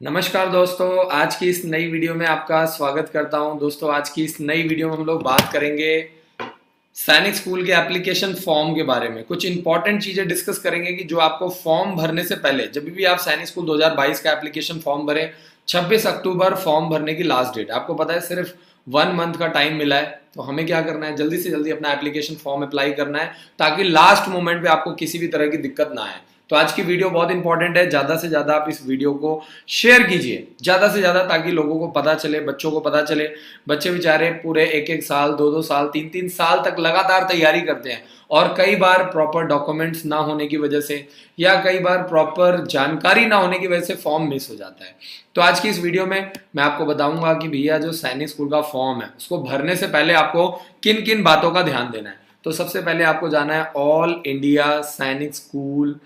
नमस्कार दोस्तों, आज की इस नई वीडियो में आपका स्वागत करता हूं। दोस्तों, आज की इस नई वीडियो में हम लोग बात करेंगे सैनिक स्कूल के एप्लीकेशन फॉर्म के बारे में। कुछ इंपॉर्टेंट चीजें डिस्कस करेंगे कि जो आपको फॉर्म भरने से पहले, जब भी आप सैनिक स्कूल 2022 का एप्लीकेशन फॉर्म भरें, 26 अक्टूबर फॉर्म भरने की लास्ट डेट। आपको पता है सिर्फ 1 मंथ का टाइम मिला है, तो हमें क्या करना है, जल्दी से जल्दी अपना एप्लीकेशन फॉर्म अप्लाई करना है ताकि लास्ट मोमेंट पे आपको किसी भी तरह की दिक्कत ना आए। तो आज की वीडियो बहुत इंपॉर्टेंट है, ज्यादा से ज्यादा आप इस वीडियो को शेयर कीजिए ज्यादा से ज्यादा, ताकि लोगों को पता चले, बच्चों को पता चले। बच्चे बेचारे पूरे एक एक साल, दो दो साल, तीन तीन साल तक लगातार तैयारी करते हैं और कई बार प्रॉपर डॉक्यूमेंट्स ना होने की वजह से या कई बार प्रॉपर जानकारी ना होने की वजह से फॉर्म मिस हो जाता है। तो आज की इस वीडियो में मैं आपको बताऊंगा कि भैया जो सैनिक स्कूल का फॉर्म है उसको भरने से पहले आपको किन किन बातों का ध्यान देना है। तो सबसे पहले आपको जाना है ऑल इंडिया सैनिक स्कूल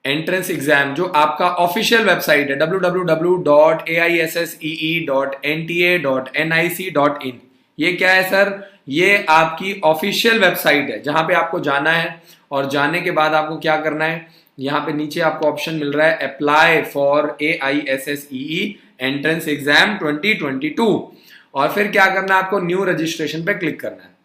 एंट्रेंस एग्जाम, जो आपका ऑफिशियल वेबसाइट है www.aissee.nta.nic.in। ये क्या है सर? ये आपकी ऑफिशियल वेबसाइट है जहां पे आपको जाना है और जाने के बाद आपको क्या करना है, यहाँ पे नीचे आपको ऑप्शन मिल रहा है apply for AISSEE entrance exam 2022 और फिर क्या करना है, आपको न्यू रजिस्ट्रेशन पे क्लिक करना है।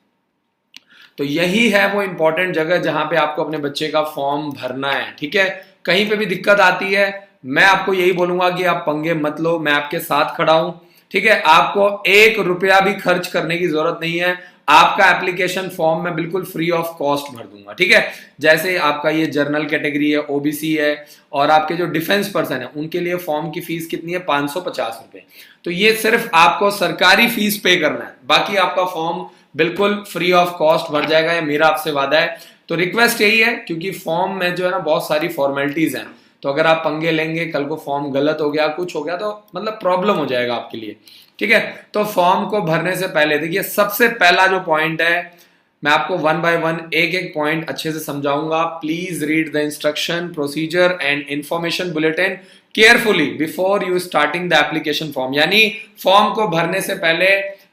तो यही है वो इंपॉर्टेंट जगह जहां पे आपको अपने बच्चे का फॉर्म भरना है। ठीक है, कहीं पे भी दिक्कत आती है मैं आपको यही बोलूंगा कि आप पंगे मत लो, मैं आपके साथ खड़ा हूं। ठीक है, आपको 1 रुपया भी खर्च करने की जरूरत नहीं है, आपका एप्लीकेशन फॉर्म मैं बिल्कुल फ्री ऑफ कॉस्ट भर दूंगा। ठीक है, जैसे आपका ये जर्नल कैटेगरी है, ओबीसी है और आपके जो डिफेंस पर्सन है उनके लिए फॉर्म की फीस कितनी है, 550 रुपए। तो ये सिर्फ आपको सरकारी फीस पे करना है, बाकी आपका फॉर्म बिल्कुल फ्री ऑफ कॉस्ट भर जाएगा, ये मेरा आपसे वादा है। तो रिक्वेस्ट यही है, क्योंकि फॉर्म में जो है ना बहुत सारी फॉर्मेलिटीज हैं, तो अगर आप पंगे लेंगे, कल को फॉर्म गलत हो गया, कुछ हो गया, तो मतलब प्रॉब्लम हो जाएगा आपके लिए। ठीक है, तो फॉर्म को भरने से पहले देखिए, सबसे पहला जो पॉइंट है, मैं आपको वन बाय वन एक एक पॉइंट अच्छे से समझाऊंगा। Please read the instruction, procedure and information bulletin carefully before you starting the application form. यानी फॉर्म को भरने से पहले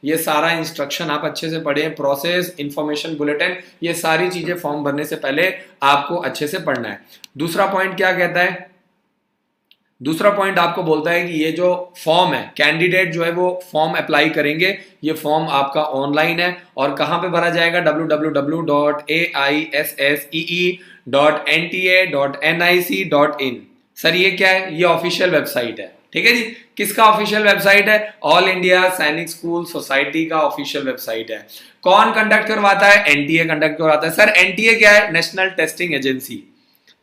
ये सारा इंस्ट्रक्शन आप अच्छे से पढ़ें, प्रोसेस, इंफॉर्मेशन बुलेटिन, ये सारी चीजें फॉर्म भरने से पहले आपको अच्छे से पढ़ना है। दूसरा पॉइंट क्या कहता है? दूसरा पॉइंट आपको बोलता है कि ये जो फॉर्म है, कैंडिडेट जो है वो फॉर्म अप्लाई करेंगे, ये फॉर्म आपका ऑनलाइन है और कहां पे भरा जाएगा, www.aissee.nta.nic.in। सर ये क्या है? ये ऑफिशियल वेबसाइट है। ठीक है जी, किसका ऑफिशियल वेबसाइट है? ऑल इंडिया सैनिक स्कूल सोसाइटी का ऑफिशियल वेबसाइट है। कौन कंडक्ट करवाता है? एनटीए कंडक्ट करवाता है। सर एनटीए क्या है? National testing agency.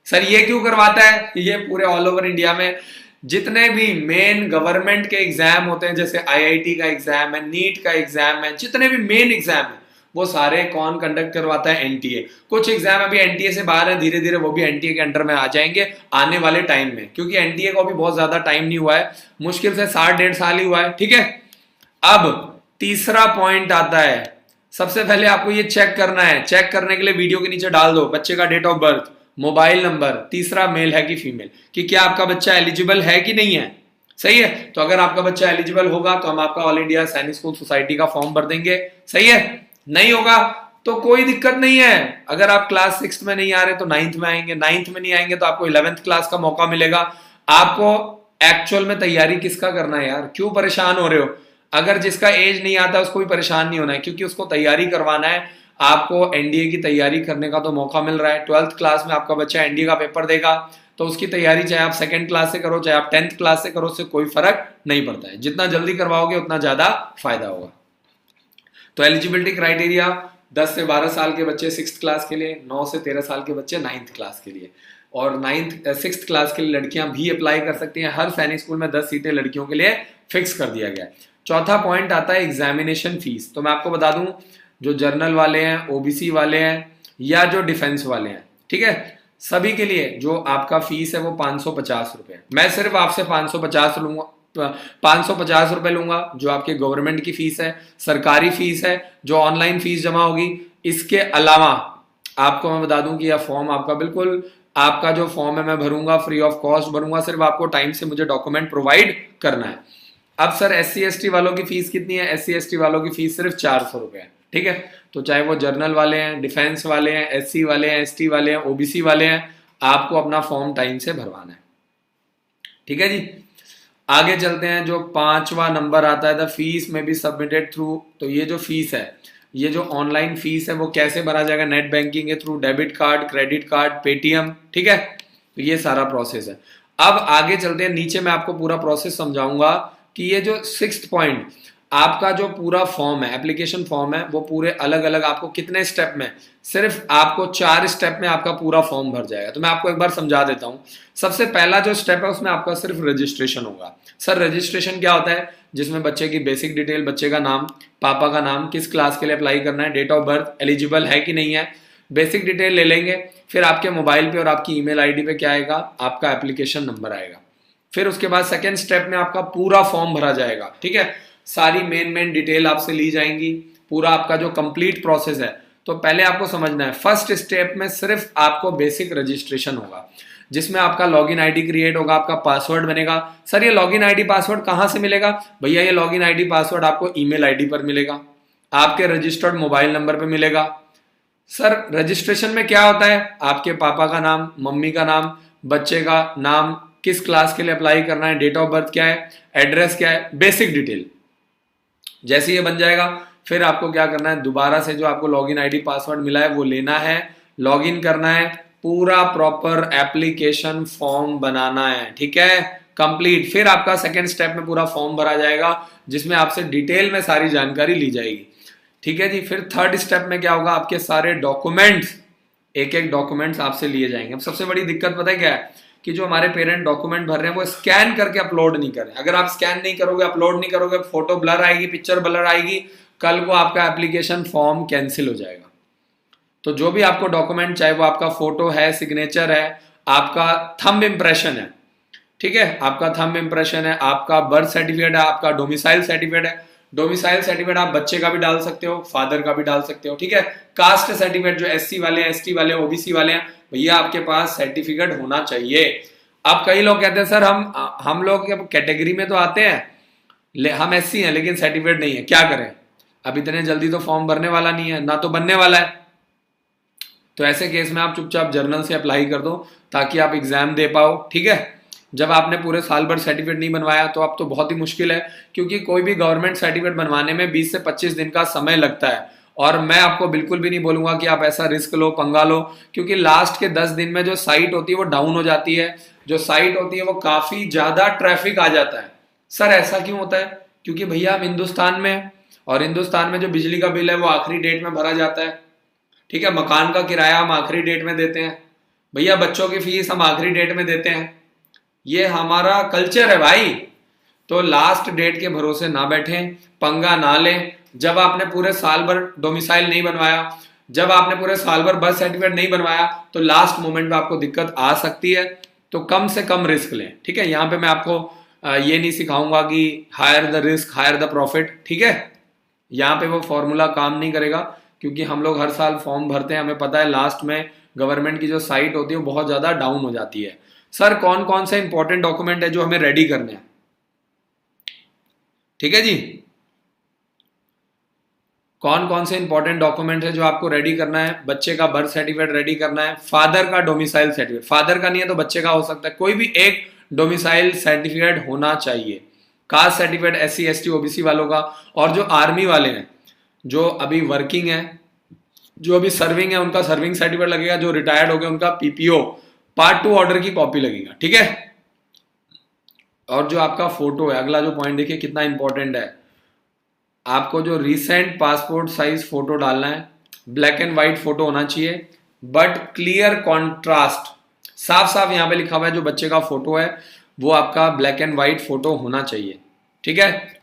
सर ये क्यों करवाता है? ये पूरे ऑल ओवर इंडिया में जितने भी मेन गवर्नमेंट के एग्जाम होते हैं, जैसे आईआईटी का एग्जाम है, नीट का एग्जाम है, जितने भी मेन एग्जाम है वो सारे कौन कंडक्ट करवाता है? एनटीए। कुछ एग्जाम अभी एनटीए से बाहर है, धीरे धीरे वो भी एनटीए के अंडर में आ जाएंगे आने वाले टाइम में, क्योंकि एनटीए को अभी बहुत ज्यादा टाइम नहीं हुआ है, मुश्किल से 60-1.5 साल ही हुआ है। ठीक है, अब तीसरा पॉइंट आता है, सबसे पहले आपको ये चेक करना है। चेक करने के लिए वीडियो के नीचे डाल दो बच्चे का date of birth, mobile number, तीसरा मेल है कि फीमेल, कि क्या आपका बच्चा एलिजिबल है कि नहीं है। सही है, तो अगर आपका बच्चा एलिजिबल होगा तो हम आपका ऑल इंडिया सैनिक स्कूल सोसाइटी का फॉर्म भर देंगे। सही है, नहीं होगा तो कोई दिक्कत नहीं है, अगर आप क्लास 6 में नहीं आ रहे तो 9th में आएंगे, 9th में नहीं आएंगे तो आपको 11th क्लास का मौका मिलेगा। आपको एक्चुअल में तैयारी किसका करना है यार, क्यों परेशान हो रहे हो? अगर जिसका एज नहीं आता उसको भी परेशान नहीं होना है, क्योंकि उसको तैयारी करवाना है। आपको एनडीए की तैयारी करने का तो मौका मिल रहा है। 12th क्लास में आपका बच्चा एनडीए का पेपर देगा, तो उसकी तैयारी चाहे आप 2nd क्लास से करो, चाहे आप 10th क्लास से करो, उससे कोई फर्क नहीं पड़ता है। जितना जल्दी करवाओगे उतना ज्यादा फायदा होगा। तो एलिजिबिलिटी क्राइटेरिया, 10 से 12 साल के बच्चे 6th क्लास के लिए, 9 से 13 साल के बच्चे 9th क्लास के लिए, और 6th क्लास के लिए लड़कियां भी अप्लाई कर सकती हैं। हर सैनिक स्कूल में 10 सीटें लड़कियों के लिए फिक्स कर दिया गया है। चौथा पॉइंट आता है एग्जामिनेशन फीस। तो मैं आपको बता दूं, जो जर्नल वाले हैं, ओबीसी वाले हैं या जो डिफेंस वाले हैं, ठीक है, सभी के लिए जो आपका फीस है वो 550 रुपए। मैं सिर्फ आपसे 550 लूंगा, 550 रुपए लूंगा, जो आपके गवर्नमेंट की फीस है, सरकारी फीस है, जो ऑनलाइन फीस जमा होगी। इसके अलावा आपको मैं बता दूं कि यह फॉर्म आपका बिल्कुल, आपका जो फॉर्म है मैं भरूंगा, फ्री ऑफ कॉस्ट भरूंगा, सिर्फ आपको टाइम से मुझे डॉक्यूमेंट प्रोवाइड करना है। अब सर SC ST वालों की फीस कितनी है? SC ST वालों की फीस सिर्फ 400 रुपए है। ठीक है, तो चाहे वो जर्नल वाले हैं, डिफेंस वाले हैं, SC वाले हैं, ST वाले हैं, OBC वाले हैं, आपको अपना फॉर्म टाइम से भरवाना है। ठीक है जी, आगे चलते हैं, जो 5वां नंबर आता है द फीस में बी सबमिटेड थ्रू, तो ये जो फीस है, ये जो ऑनलाइन फीस है वो कैसे भरा जाएगा, नेट बैंकिंग के through, debit card, credit card, Paytm, ठीक है। तो ये सारा प्रोसेस है। अब आगे चलते हैं, नीचे मैं आपको पूरा प्रोसेस समझाऊंगा कि ये जो 6th पॉइंट, आपका जो पूरा फॉर्म है, एप्लीकेशन फॉर्म है, वो पूरे अलग अलग आपको कितने स्टेप में, सिर्फ आपको 4 स्टेप में आपका पूरा फॉर्म भर जाएगा। तो मैं आपको एक बार समझा देता हूं। सबसे पहला जो स्टेप है उसमें आपका सिर्फ रजिस्ट्रेशन होगा। सर रजिस्ट्रेशन क्या होता है, जिसमें बच्चे की बेसिक डिटेल, बच्चे का नाम, पापा का नाम, किस क्लास के लिए अप्लाई करना है, डेट ऑफ बर्थ, एलिजिबल है कि नहीं है, बेसिक डिटेल ले लेंगे। फिर आपके मोबाइल पे और आपकी ईमेल आईडी पे क्या आएगा, आपका एप्लीकेशन नंबर आएगा। फिर उसके बाद सेकेंड स्टेप में आपका पूरा फॉर्म भरा जाएगा, ठीक है। सारी मेन डिटेल आपसे ली जाएंगी, पूरा आपका जो कंप्लीट प्रोसेस है। तो पहले आपको समझना है, फर्स्ट स्टेप में सिर्फ आपको बेसिक रजिस्ट्रेशन होगा, जिसमें आपका लॉगिन आईडी क्रिएट होगा, आपका पासवर्ड बनेगा। सर ये लॉगिन आईडी पासवर्ड कहां से मिलेगा, भैया ये लॉगिन आईडी पासवर्ड आपको ईमेल आईडी पर मिलेगा, आपके रजिस्टर्ड मोबाइल नंबर पर मिलेगा। सर रजिस्ट्रेशन में क्या होता है, आपके पापा का नाम, मम्मी का नाम, बच्चे का नाम, किस क्लास के लिए अप्लाई करना है, डेट ऑफ बर्थ क्या है, एड्रेस क्या है, बेसिक डिटेल। जैसे ये बन जाएगा, फिर आपको क्या करना है, दोबारा से जो आपको लॉगिन आईडी पासवर्ड मिला है वो लेना है, लॉगिन करना है, पूरा प्रॉपर एप्लीकेशन फॉर्म बनाना है, ठीक है, कंप्लीट। फिर आपका सेकेंड स्टेप में पूरा फॉर्म भरा जाएगा, जिसमें आपसे डिटेल में सारी जानकारी ली जाएगी, ठीक है जी। फिर थर्ड स्टेप में क्या होगा, आपके सारे डॉक्यूमेंट्स, एक एक डॉक्यूमेंट्स आपसे लिए जाएंगे। अब सबसे बड़ी दिक्कत पता है क्या है, कि जो हमारे पेरेंट डॉक्यूमेंट भर रहे हैं वो स्कैन करके अपलोड नहीं करें। अगर आप स्कैन नहीं करोगे, अपलोड नहीं करोगे, फोटो ब्लर आएगी, पिक्चर ब्लर आएगी, कल को आपका एप्लीकेशन फॉर्म कैंसिल हो जाएगा। तो जो भी आपको डॉक्यूमेंट, चाहे वो आपका फोटो है, सिग्नेचर है, आपका थंब इंप्रेशन है, ठीक है, आपका थंब इंप्रेशन है, आपका बर्थ सर्टिफिकेट है, आपका डोमिसाइल सर्टिफिकेट है। डोमिसाइल सर्टिफिकेट आप बच्चे का भी डाल सकते हो, फादर का भी डाल सकते हो, ठीक है। कास्ट सर्टिफिकेट, जो एससी वाले, एसटी वाले, ओबीसी वाले हैं, भैया आपके पास सर्टिफिकेट होना चाहिए। अब कई लोग कहते हैं सर हम लोग कैटेगरी में तो आते हैं, हम एससी हैं लेकिन सर्टिफिकेट नहीं है, क्या करें। अब इतने जल्दी तो फॉर्म भरने वाला नहीं है, ना तो बनने वाला है। तो ऐसे केस में आप चुपचाप जर्नल से अप्लाई कर दो, ताकि आप एग्जाम दे पाओ, ठीक है। जब आपने पूरे साल भर सर्टिफिकेट नहीं बनवाया तो अब तो बहुत ही मुश्किल है, क्योंकि कोई भी गवर्नमेंट सर्टिफिकेट बनवाने में 20 से 25 दिन का समय लगता है। और मैं आपको बिल्कुल भी नहीं बोलूंगा कि आप ऐसा रिस्क लो, पंगा लो, क्योंकि लास्ट के 10 दिन में जो साइट होती है वो डाउन हो जाती है, जो साइट होती है वो काफी ज्यादा ट्रैफिक आ जाता है। सर ऐसा क्यों होता है, क्योंकि भैया हम हिंदुस्तान में हैं, और हिंदुस्तान में जो बिजली का बिल है वो आखिरी डेट में भरा जाता है, ठीक है, मकान का किराया हम आखिरी डेट में देते हैं, भैया बच्चों की फीस हम आखिरी डेट में देते हैं, ये हमारा कल्चर है भाई। तो लास्ट डेट के भरोसे ना बैठें, पंगा ना लें। जब आपने पूरे साल भर डोमिसाइल नहीं बनवाया, जब आपने पूरे साल भर बर्थ सर्टिफिकेट नहीं बनवाया, तो लास्ट मोमेंट में आपको दिक्कत आ सकती है। तो कम से कम रिस्क लें, ठीक है। यहाँ पे मैं आपको ये नहीं सिखाऊंगा कि higher the risk higher the profit, ठीक है। यहाँ पे वो फॉर्मूला काम नहीं करेगा, क्योंकि हम लोग हर साल फॉर्म भरते हैं, हमें पता है लास्ट में गवर्नमेंट की जो साइट होती है वो बहुत ज्यादा डाउन हो जाती है। सर कौन कौन से इंपॉर्टेंट डॉक्यूमेंट है जो हमें रेडी करने हैं, ठीक है जी, कौन कौन से इंपॉर्टेंट डॉक्यूमेंट है जो आपको रेडी करना है। बच्चे का बर्थ सर्टिफिकेट रेडी करना है, फादर का डोमिसाइल सर्टिफिकेट, फादर का नहीं है तो बच्चे का हो सकता है, कोई भी एक डोमिसाइल सर्टिफिकेट होना चाहिए। Caste certificate SC ST OBC वालों का, और जो आर्मी वाले हैं, जो अभी वर्किंग है, जो अभी सर्विंग है, उनका सर्विंग सर्टिफिकेट लगेगा, जो रिटायर्ड हो गए उनका पीपीओ पार्ट 2 ऑर्डर की कॉपी लगेगा, ठीक है। और जो आपका फोटो है, अगला जो पॉइंट देखिए कितना इंपॉर्टेंट है, आपको जो रिसेंट पासपोर्ट साइज फोटो डालना है, ब्लैक एंड व्हाइट फोटो होना चाहिए, बट क्लियर कॉन्ट्रास्ट, साफ साफ यहां पे लिखा हुआ है जो बच्चे का फोटो है वो आपका ब्लैक एंड व्हाइट फोटो होना चाहिए, ठीक है।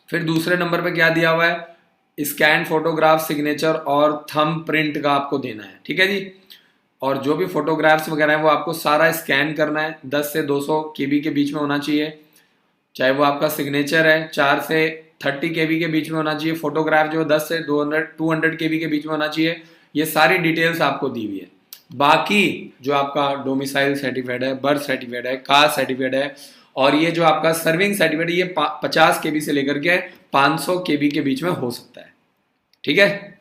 फिर दूसरे नंबर पे क्या दिया हुआ है, स्कैन फोटोग्राफ, सिग्नेचर और थंब प्रिंट का आपको देना है, ठीक है जी। और जो भी फोटोग्राफ्स वगैरह है वो आपको सारा स्कैन करना है, 10 से 200 केबी के बीच में होना चाहिए। चाहे वो आपका सिग्नेचर है 4 से 30 केबी के बीच में होना चाहिए, फोटोग्राफ जो 10 से 200 केबी के बीच में होना चाहिए। ये सारी डिटेल्स आपको दी हुई है। बाकी जो आपका डोमिसाइल सर्टिफिकेट है, बर्थ सर्टिफिकेट है, कास्ट सर्टिफिकेट है, और ये जो आपका सर्विंग सर्टिफिकेट, ये 50 केबी से लेकर के 500 केबी के बीच में हो सकता है, ठीक है।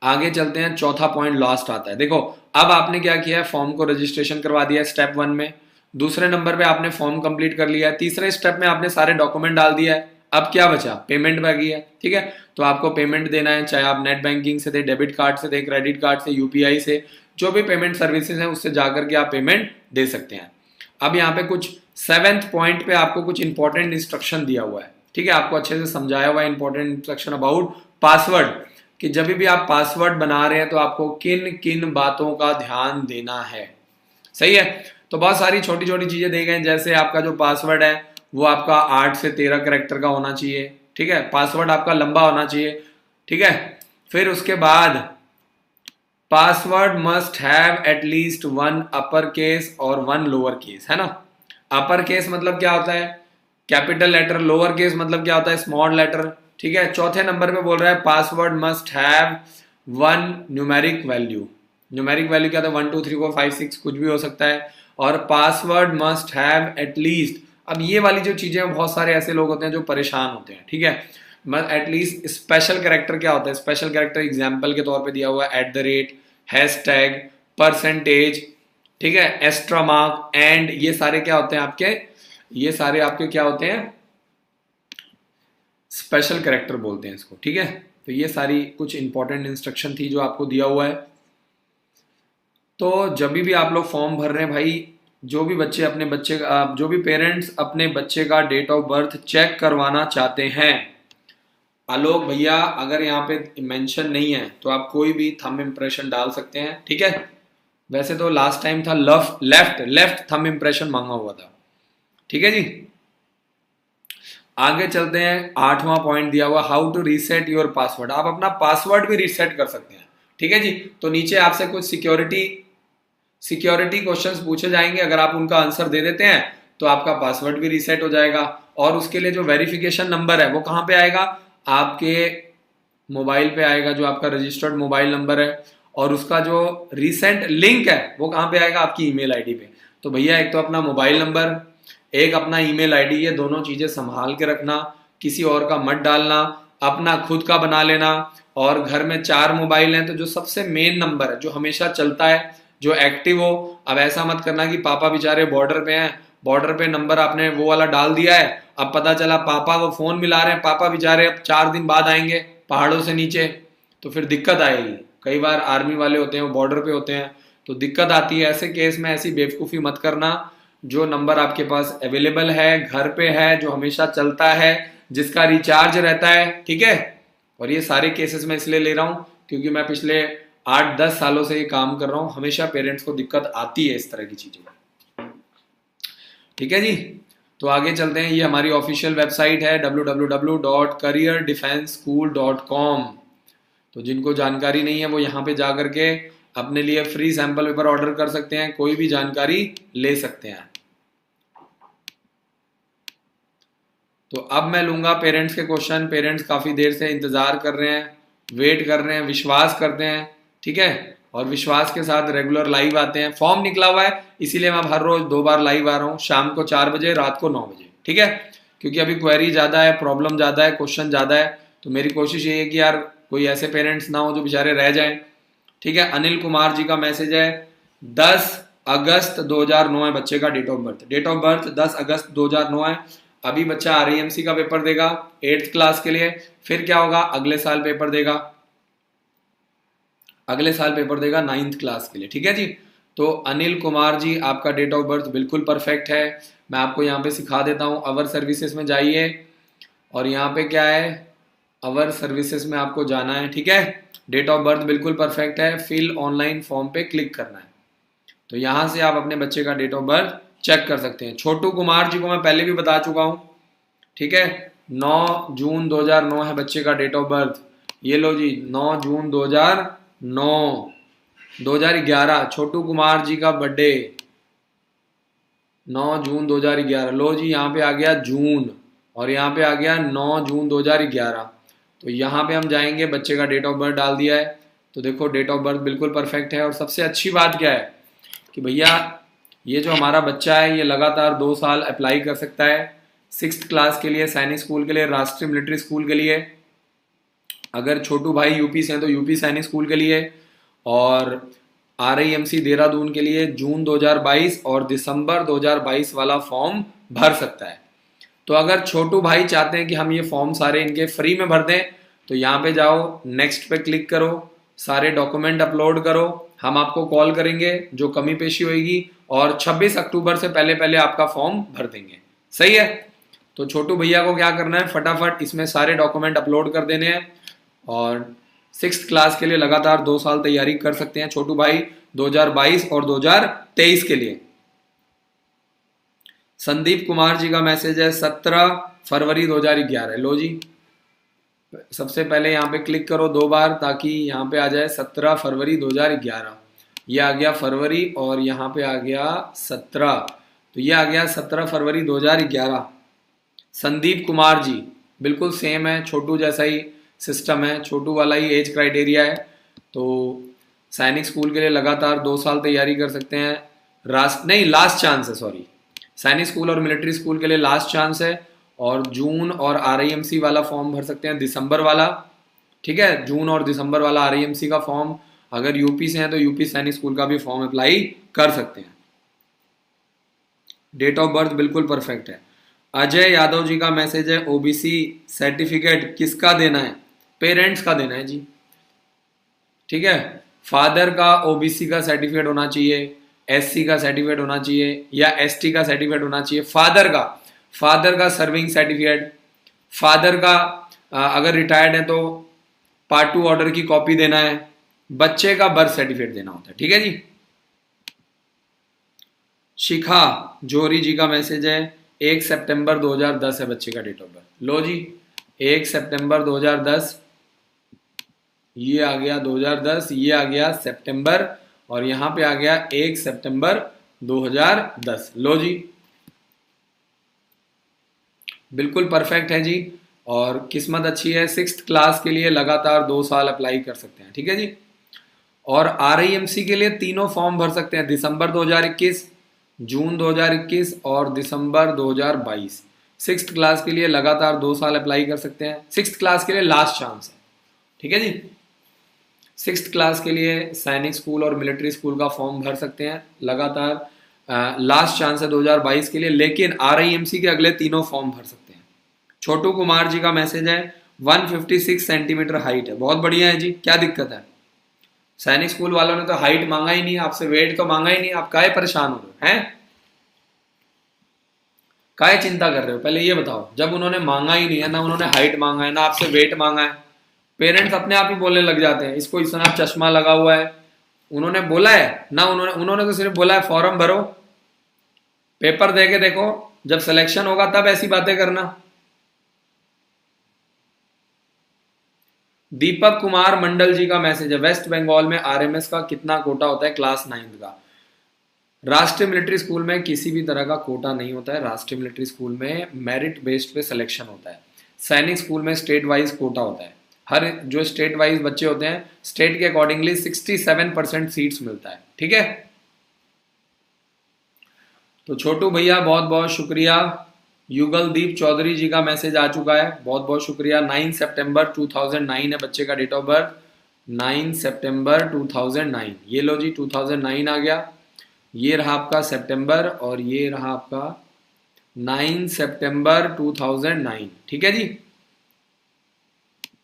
आगे चलते हैं, चौथा पॉइंट लास्ट आता है। देखो अब आपने क्या किया है, फॉर्म को रजिस्ट्रेशन करवा दिया है स्टेप 1 में, दूसरे नंबर पे आपने फॉर्म कंप्लीट कर लिया है, तीसरे स्टेप में आपने सारे डॉक्यूमेंट डाल दिया है। अब क्या बचा, पेमेंट बाकी है। ठीक है, तो आपको पेमेंट देना है, चाहे आप नेट बैंकिंग से दे, डेबिट कार्ड से दे, क्रेडिट कार्ड से, यूपीआई से, जो भी पेमेंट सर्विसेज हैं उससे जाकर के आप पेमेंट दे सकते हैं। अब यहाँ पे कुछ 7th पॉइंट पे आपको कुछ इंपॉर्टेंट इंस्ट्रक्शन दिया हुआ है। ठीक है, आपको अच्छे से समझाया हुआ है इंपॉर्टेंट इंस्ट्रक्शन अबाउट पासवर्ड, कि जब भी आप पासवर्ड बना रहे हैं तो आपको किन किन बातों का ध्यान देना है। सही है, तो बहुत सारी छोटी छोटी चीजें दी गई, जैसे आपका जो पासवर्ड है वो आपका 8 से 13 कैरेक्टर का होना चाहिए। ठीक है, पासवर्ड आपका लंबा होना चाहिए। ठीक है, फिर उसके बाद password must have at least 1 upper case और 1 लोअर केस, है ना। अपर केस मतलब क्या होता है, कैपिटल लेटर, लोअर केस मतलब क्या होता है, स्मॉल लेटर। ठीक है, चौथे नंबर पे बोल रहा है password must have 1 numeric value. Numeric value क्या था, 1 2 3 4 5 6 कुछ भी हो सकता है। और पासवर्ड मस्ट हैव एटलीस्ट, अब ये वाली जो चीजें हैं, बहुत सारे ऐसे लोग होते हैं जो परेशान होते हैं। ठीक है, एटलीस्ट स्पेशल कैरेक्टर क्या होता है, स्पेशल कैरेक्टर एग्जाम्पल के तौर पे दिया हुआ है @ हैशटैग, परसेंटेज, ठीक है, एक्स्ट्रा मार्क, एंड, ये सारे क्या होते हैं आपके, ये सारे आपके क्या होते हैं, स्पेशल कैरेक्टर बोलते हैं इसको। ठीक है, तो ये सारी कुछ इंपॉर्टेंट इंस्ट्रक्शन थी जो आपको दिया हुआ है। तो जब भी आप लोग फॉर्म भर रहे हैं भाई, जो भी बच्चे अपने बच्चे का, जो भी पेरेंट्स अपने बच्चे का डेट ऑफ बर्थ चेक करवाना चाहते हैं, आलोक भैया अगर यहाँ पे मेंशन नहीं है तो आप कोई भी थंब इम्प्रेशन डाल सकते हैं। ठीक है, वैसे तो लास्ट टाइम था लेफ्ट थंब इम्प्रेशन मांगा हुआ था। ठीक है जी, आगे चलते हैं। 8वां पॉइंट दिया हुआ, how to reset your password. आप अपना पासवर्ड भी रीसेट कर सकते हैं। ठीक है जी, तो नीचे आपसे कुछ सिक्योरिटी क्वेश्चंस पूछे जाएंगे, अगर आप उनका आंसर दे देते हैं तो आपका पासवर्ड भी रीसेट हो जाएगा। और उसके लिए जो वेरिफिकेशन नंबर है वो कहाँ पे आएगा, आपके मोबाइल पे आएगा, जो आपका रजिस्टर्ड मोबाइल नंबर है, और उसका जो रिसेंट लिंक है वो कहाँ पे आएगा, आपकी ईमेल आईडी पे। तो भैया एक तो अपना मोबाइल नंबर, एक अपना ईमेल आईडी, ये दोनों चीजें संभाल के रखना, किसी और का मत डालना, अपना खुद का बना लेना। और घर में 4 मोबाइल हैं तो जो सबसे मेन नंबर है, जो हमेशा चलता है, जो एक्टिव हो। अब ऐसा मत करना कि पापा बेचारे बॉर्डर पे हैं, बॉर्डर पे नंबर आपने वो वाला डाल दिया है, अब पता चला पापा वो फोन मिला रहे हैं, पापा बेचारे अब 4 दिन बाद आएंगे पहाड़ों से नीचे, तो फिर दिक्कत आएगी। कई बार आर्मी वाले होते हैं वो बॉर्डर पे होते हैं तो दिक्कत आती है। ऐसे केस में ऐसी बेवकूफ़ी मत करना। जो नंबर आपके पास अवेलेबल है, घर पे है, जो हमेशा चलता है, जिसका रिचार्ज रहता है। ठीक है, और ये सारे केसेस मैं इसलिए ले रहा हूँ क्योंकि मैं पिछले 8-10 सालों से ये काम कर रहा हूँ, हमेशा पेरेंट्स को दिक्कत आती है इस तरह की चीज़ों में। ठीक है जी, तो आगे चलते हैं। ये हमारी ऑफिशियल वेबसाइट है www.careerdefenseschool.com। तो जिनको जानकारी नहीं है वो यहाँ पे जा करके अपने लिए फ्री सैंपल पेपर ऑर्डर कर सकते हैं, कोई भी जानकारी ले सकते हैं। तो अब मैं लूंगा पेरेंट्स के क्वेश्चन। पेरेंट्स काफी देर से इंतजार कर रहे हैं, वेट कर रहे हैं, विश्वास करते हैं। ठीक है, और विश्वास के साथ रेगुलर लाइव आते हैं। फॉर्म निकला हुआ है इसीलिए मैं हर रोज 2 बार लाइव आ रहा हूँ, शाम को 4 बजे, रात को 9 बजे। ठीक है, क्योंकि अभी क्वेरी ज्यादा है, प्रॉब्लम ज्यादा है, क्वेश्चन ज्यादा है, तो मेरी कोशिश ये है कि यार कोई ऐसे पेरेंट्स ना हो जो बेचारे रह जाएं। ठीक है, अनिल कुमार जी का मैसेज है 10 अगस्त 2009 है बच्चे का date of birth. Date of birth 10 अगस्त 2009 है। अभी बच्चा RAMC का पेपर देगा 8th क्लास के लिए, फिर क्या होगा, अगले साल पेपर देगा, अगले साल पेपर देगा 9th क्लास के लिए। ठीक है जी, तो अनिल कुमार जी आपका डेट ऑफ बर्थ बिल्कुल परफेक्ट है। मैं आपको यहाँ पे सिखा देता हूँ। अवर सर्विसेज में जाइए और यहाँ पे क्या है, अवर सर्विसेज में आपको जाना है। ठीक है, डेट ऑफ बर्थ बिल्कुल परफेक्ट है, फिल ऑनलाइन फॉर्म पे क्लिक करना है। तो यहाँ से आप अपने बच्चे का डेट ऑफ बर्थ चेक कर सकते हैं। छोटू कुमार जी को मैं पहले भी बता चुका हूँ। ठीक है, 9 जून 2009 है बच्चे का डेट ऑफ बर्थ। ये लो जी, 9 जून 2009, 2011 छोटू कुमार जी का बर्थडे, 9 जून 2011। लो जी, यहाँ पे आ गया जून और यहाँ पे आ गया 9 जून 2011। तो यहाँ पे हम जाएंगे, बच्चे का डेट ऑफ बर्थ डाल दिया है, तो देखो डेट ऑफ बर्थ बिल्कुल परफेक्ट है। और सबसे अच्छी बात क्या है कि भैया ये जो हमारा बच्चा है ये लगातार 2 साल अप्लाई कर सकता है 6th क्लास के लिए, सैनिक स्कूल के लिए, राष्ट्रीय मिलिट्री स्कूल के लिए। अगर छोटू भाई यूपी से हैं तो यूपी सैनिक स्कूल के लिए, और RIMC देहरादून के लिए जून 2022 और दिसंबर 2022 वाला फॉर्म भर सकता है। तो अगर छोटू भाई चाहते हैं कि हम ये फॉर्म सारे इनके फ्री में भर दें, तो यहाँ पे जाओ, नेक्स्ट पे क्लिक करो, सारे डॉक्यूमेंट अपलोड करो, हम आपको कॉल करेंगे जो कमी पेशी होगी, और 26 अक्टूबर से पहले पहले आपका फॉर्म भर देंगे। सही है। तो छोटू भैया को क्या करना है, फटाफट इसमें सारे डॉक्यूमेंट अपलोड कर देने हैं, और 6th क्लास के लिए लगातार 2 साल तैयारी कर सकते हैं छोटू भाई, 2022 और 2023 के लिए। संदीप कुमार जी का मैसेज है 17 फरवरी 2011। लो जी, सबसे पहले यहाँ पे क्लिक करो 2 बार, ताकि यहाँ पे आ जाए 17 फरवरी 2011। ये आ गया फरवरी, और यहाँ पे आ गया 17, तो ये आ गया 17 फरवरी 2011। संदीप कुमार जी, बिल्कुल सेम है, छोटू जैसा ही सिस्टम है, छोटू वाला ही एज क्राइटेरिया है। तो सैनिक स्कूल के लिए लगातार 2 साल तैयारी कर सकते हैं। लास्ट चांस है, सॉरी, सैनिक स्कूल और मिलिट्री स्कूल के लिए लास्ट चांस है, और जून और RIMC वाला फॉर्म भर सकते हैं, दिसंबर वाला। ठीक है, जून और दिसंबर वाला RIMC का फॉर्म, अगर यूपी से हैं तो यूपी सैनिक स्कूल का भी फॉर्म अप्लाई कर सकते हैं। डेट ऑफ बर्थ बिल्कुल परफेक्ट है। अजय यादव जी का मैसेज है OBC सर्टिफिकेट किसका देना है, पेरेंट्स का देना है जी। ठीक है, फादर का OBC का सर्टिफिकेट होना चाहिए, SC का सर्टिफिकेट होना चाहिए, या ST का सर्टिफिकेट होना चाहिए। फादर का सर्विंग सर्टिफिकेट, फादर का अगर रिटायर्ड है तो पार्ट 2 ऑर्डर की कॉपी देना है, बच्चे का बर्थ सर्टिफिकेट देना होता है। ठीक है जी। शिखा जोरी जी का मैसेज है 1 सितंबर 2010 है बच्चे का डेट ऑफ बर्थ। लो जी, 1 सितंबर 2010, ये आ गया 2010, ये आ गया सितंबर, और यहां पे आ गया 1 सितंबर 2010। लो जी, बिल्कुल परफेक्ट है जी, और किस्मत अच्छी है, 6th क्लास के लिए लगातार 2 साल अप्लाई कर सकते हैं। ठीक है जी। और RIMC के लिए तीनों फॉर्म भर सकते हैं, दिसंबर 2021, जून 2021 और दिसंबर 2022। 6th क्लास के लिए लगातार 2 साल अप्लाई कर सकते हैं। 6th क्लास के लिए लास्ट चांस है। ठीक है जी। 6th क्लास के लिए सैनिक स्कूल और मिलिट्री स्कूल का फॉर्म भर सकते हैं लगातार, लास्ट चांस है 2022 के लिए, लेकिन RIMC के अगले तीनों फॉर्म भर सकते हैं। छोटू कुमार जी का मैसेज है 156 सेंटीमीटर हाइट है, बहुत बढ़िया है जी, क्या दिक्कत है। सैनिक स्कूल वालों ने तो हाइट मांगा ही नहीं, आपसे वेट तो मांगा ही नहीं, आप काहे परेशान हो रहे हैं, काहे चिंता कर रहे हो, पहले ये बताओ। जब उन्होंने मांगा ही नहीं है, ना उन्होंने हाइट मांगा है, ना आपसे वेट मांगा है, पेरेंट्स अपने आप ही बोलने लग जाते हैं इसको इतना चश्मा लगा हुआ है। उन्होंने बोला है ना, उन्होंने तो सिर्फ बोला है फॉर्म भरो, पेपर दे के देखो, जब सिलेक्शन होगा तब ऐसी बातें करना। दीपक कुमार मंडल जी का मैसेज है वेस्ट बंगाल में RMS का कितना कोटा होता है क्लास 9th का। राष्ट्रीय मिलिट्री स्कूल में किसी भी तरह का कोटा नहीं होता है, राष्ट्रीय मिलिट्री स्कूल में मेरिट बेस्ड पे सिलेक्शन होता है। सैनिक स्कूल में स्टेट वाइज कोटा होता है, हर जो स्टेट वाइज बच्चे होते हैं स्टेट के अकॉर्डिंगली 67% सीट्स मिलता है। ठीक है, तो छोटू भैया बहुत बहुत शुक्रिया। युगलदीप चौधरी जी का मैसेज आ चुका है, बहुत बहुत शुक्रिया। 9 सितंबर 2009 है बच्चे का डेट ऑफ बर्थ, 9 सितंबर 2009। ये लो जी 2009 आ गया, ये रहा आपका सितंबर, और ये रहा आपका 9 सितंबर 2009। ठीक है जी,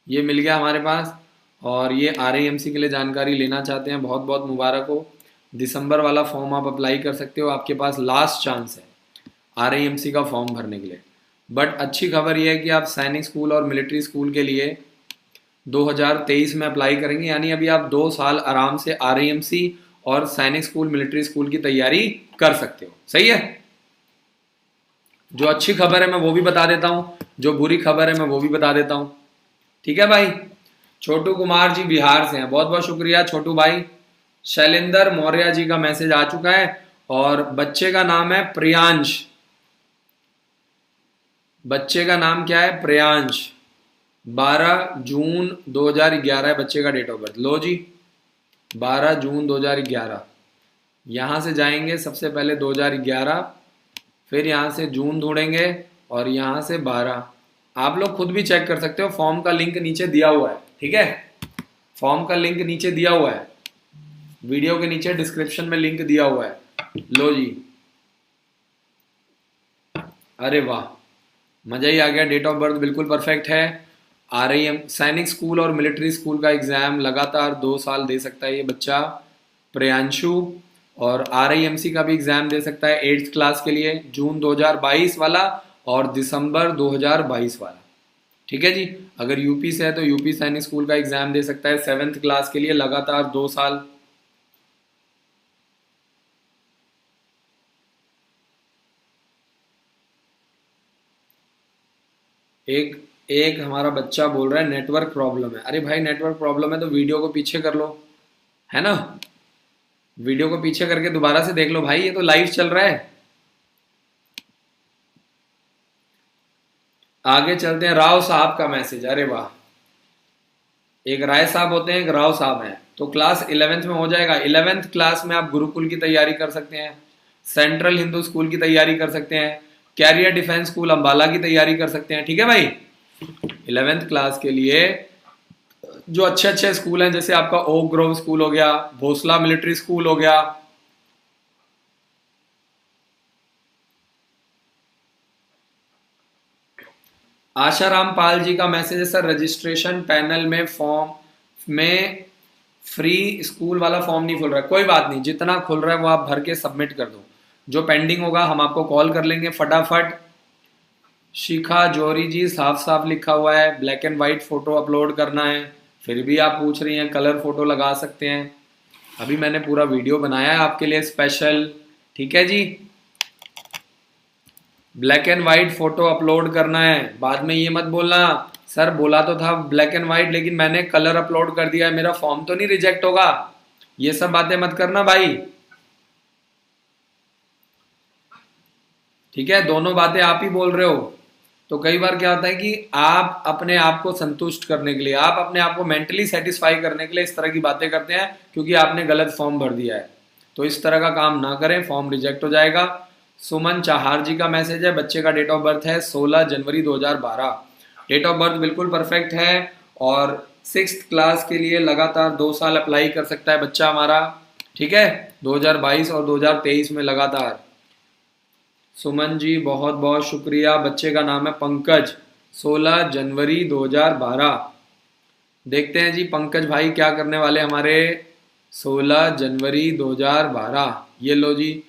ये मिल गया हमारे पास। और ये RIMC के लिए जानकारी लेना चाहते हैं, बहुत बहुत मुबारक हो, दिसंबर वाला फॉर्म आप अप्लाई कर सकते हो, आपके पास लास्ट चांस है RIMC का फॉर्म भरने के लिए। बट अच्छी खबर यह है कि आप सैनिक स्कूल और मिलिट्री स्कूल के लिए 2023 में अप्लाई करेंगे, यानी अभी आप 2 साल आराम से RIMC और सैनिक स्कूल मिलिट्री स्कूल की तैयारी कर सकते हो। सही है, जो अच्छी खबर है मैं वो भी बता देता हूं, जो बुरी खबर है मैं वो भी बता देता हूं। ठीक है भाई। छोटू कुमार जी बिहार से हैं, बहुत बहुत शुक्रिया छोटू भाई। शैलेंद्र मौर्य जी का मैसेज आ चुका है, और बच्चे का नाम है प्रियांश। बच्चे का नाम क्या है, प्रियांश। 12 जून 2011 है बच्चे का डेट ऑफ बर्थ। लो जी, 12 जून 2011। यहां से जाएंगे सबसे पहले 2011, फिर यहां से जून ढूंढेंगे, और यहां से 12। आप लोग खुद भी चेक कर सकते हो, फॉर्म का लिंक नीचे दिया हुआ है। ठीक है, फॉर्म का लिंक नीचे दिया हुआ है, वीडियो के नीचे डिस्क्रिप्शन में लिंक दिया हुआ है। लो जी, अरे वाह, मजा ही आ गया। डेट ऑफ बर्थ बिल्कुल परफेक्ट है। RIM सैनिक स्कूल और मिलिट्री स्कूल का एग्जाम लगातार 2 साल दे सकता है ये बच्चा प्रियांशु, और RIMC का भी एग्जाम दे सकता है 8th क्लास के लिए, जून 2022 वाला और दिसंबर 2022 वाला। ठीक है जी, अगर यूपी से है तो यूपी सैनिक स्कूल का एग्जाम दे सकता है 7th क्लास के लिए लगातार 2 साल। एक एक हमारा बच्चा बोल रहा है नेटवर्क प्रॉब्लम है। अरे भाई, नेटवर्क प्रॉब्लम है तो वीडियो को पीछे कर लो, है ना, वीडियो को पीछे करके दोबारा से देख लो भाई, ये तो लाइव चल रहा है। आगे चलते हैं। राव साहब का मैसेज, अरे वाह, एक राय साहब होते हैं, एक राव साहब हैं, तो क्लास 11th में हो जाएगा। 11th क्लास में आप गुरुकुल की तैयारी कर सकते हैं, सेंट्रल हिंदू स्कूल की तैयारी कर सकते हैं, कैरियर डिफेंस स्कूल अंबाला की तैयारी कर सकते हैं। ठीक है भाई, 11th क्लास के लिए जो अच्छे अच्छे स्कूल हैं, जैसे आपका ओक ग्रोव स्कूल हो गया, भोसला मिलिट्री स्कूल हो गया, आशाराम पाल जी का मैसेज है, सर रजिस्ट्रेशन पैनल में फॉर्म में फ्री स्कूल वाला फॉर्म नहीं खुल रहा है। कोई बात नहीं, जितना खुल रहा है वो आप भर के सबमिट कर दो, जो पेंडिंग होगा हम आपको कॉल कर लेंगे फटाफट। शिखा जौहरी जी, साफ साफ लिखा हुआ है black and white photo upload करना है, फिर भी आप पूछ रही हैं कलर फोटो लगा सकते हैं। अभी मैंने पूरा वीडियो बनाया है आपके लिए स्पेशल, ठीक है जी। Black and white photo upload करना है, बाद में ये मत बोलना सर बोला तो था ब्लैक एंड व्हाइट लेकिन मैंने कलर अपलोड कर दिया है, मेरा फॉर्म तो नहीं रिजेक्ट होगा। ये सब बातें मत करना भाई, ठीक है, दोनों बातें आप ही बोल रहे हो। तो कई बार क्या होता है कि आप अपने आप को संतुष्ट करने के लिए, आप अपने आप को मेंटली सेटिस्फाई करने के लिए इस तरह की बातें करते हैं, क्योंकि आपने गलत फॉर्म भर दिया है। तो इस तरह का काम ना करें, फॉर्म रिजेक्ट हो जाएगा। सुमन चाहार जी का मैसेज है, बच्चे का डेट ऑफ बर्थ है 16 जनवरी 2012, डेट ऑफ बर्थ बिल्कुल परफेक्ट है, और 6th क्लास के लिए लगातार 2 साल अप्लाई कर सकता है बच्चा हमारा, ठीक है, 2022 और 2023 में लगातार। सुमन जी बहुत बहुत शुक्रिया। बच्चे का नाम है पंकज, 16 जनवरी 2012। देखते हैं जी पंकज भाई क्या करने वाले हमारे 16 जनवरी 2012। ये लो जी,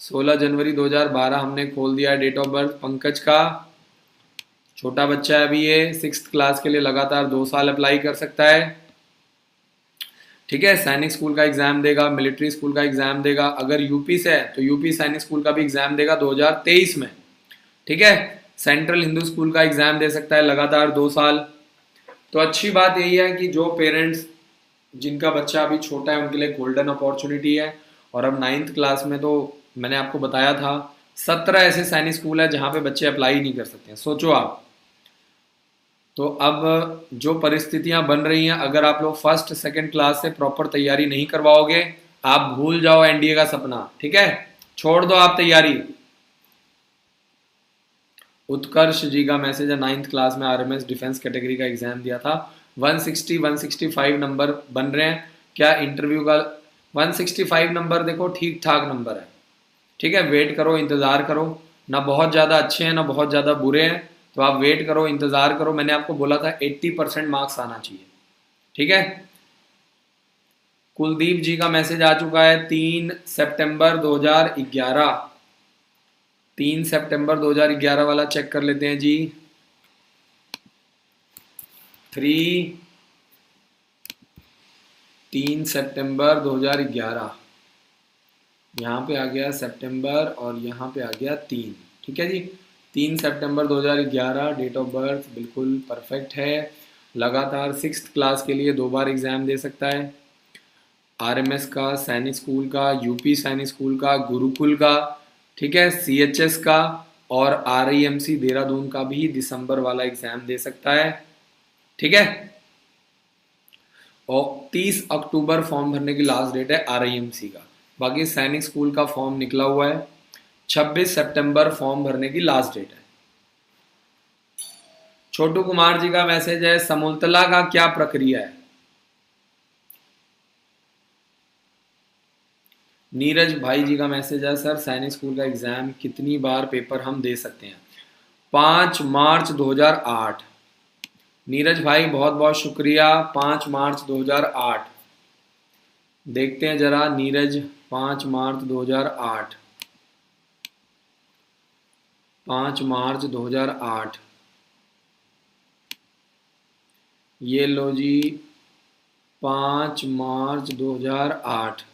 16 जनवरी 2012 हमने खोल दिया है डेट ऑफ बर्थ पंकज का। छोटा बच्चा है अभी ये, 6th क्लास के लिए लगातार 2 साल अप्लाई कर सकता है, ठीक है। सैनिक स्कूल का एग्जाम देगा, मिलिट्री स्कूल का एग्जाम देगा, अगर यूपी से है तो यूपी सैनिक स्कूल का भी एग्जाम देगा 2023 में, ठीक है। सेंट्रल हिंदू स्कूल का एग्जाम दे सकता है लगातार 2 साल। तो अच्छी बात यही है कि जो पेरेंट्स जिनका बच्चा अभी छोटा है उनके लिए गोल्डन अपॉर्चुनिटी है। और अब 9th क्लास में तो मैंने आपको बताया था 17 ऐसे सैनिक स्कूल है जहाँ पे बच्चे अप्लाई नहीं कर सकते हैं, सोचो आप। तो अब जो परिस्थितियां बन रही हैं, अगर आप लोग 1st 2nd क्लास से प्रॉपर तैयारी नहीं करवाओगे, आप भूल जाओ एनडीए का सपना, ठीक है, छोड़ दो आप तैयारी। उत्कर्ष जी का मैसेज है, 9th क्लास में आरएमएस डिफेंस कैटेगरी का एग्जाम दिया था, 160 165 नंबर बन रहे हैं क्या इंटरव्यू का। 165 नंबर देखो ठीक ठाक नंबर है, ठीक है, वेट करो, इंतजार करो, ना बहुत ज्यादा अच्छे हैं ना बहुत ज्यादा बुरे हैं, तो आप वेट करो, इंतजार करो। मैंने आपको बोला था 80% मार्क्स आना चाहिए, ठीक है। कुलदीप जी का मैसेज आ चुका है, 3 सितंबर 2011, 3 सितंबर 2011 वाला चेक कर लेते हैं जी। 3 सितंबर 2011, यहाँ पे आ गया सितंबर और यहाँ पे आ गया 3, ठीक है जी। 3 सितंबर 2011 डेट ऑफ बर्थ बिल्कुल परफेक्ट है, लगातार 6th क्लास के लिए 2 बार एग्जाम दे सकता है, आरएमएस का, सैनिक स्कूल का, यूपी सैनिक स्कूल का, गुरुकुल का, ठीक है, सीएचएस का और आरआईएमसी देहरादून का भी दिसंबर वाला एग्जाम दे सकता है, ठीक है। और 30 अक्टूबर फॉर्म भरने की लास्ट डेट है आरआईएमसी का। बाकी सैनिक स्कूल का फॉर्म निकला हुआ है, 26 सितंबर फॉर्म भरने की लास्ट डेट है। छोटू कुमार जी का मैसेज है, समूलतला का क्या प्रक्रिया है? नीरज भाई जी का मैसेज है, सर सैनिक स्कूल का एग्जाम कितनी बार पेपर हम दे सकते हैं? 5 मार्च 2008। नीरज भाई बहुत बहुत शुक्रिया। 5 मार्च 2008 देखते हैं जरा नीरज। 5 मार्च 2008, 5 मार्च 2008, ये लो जी, 5 मार्च 2008।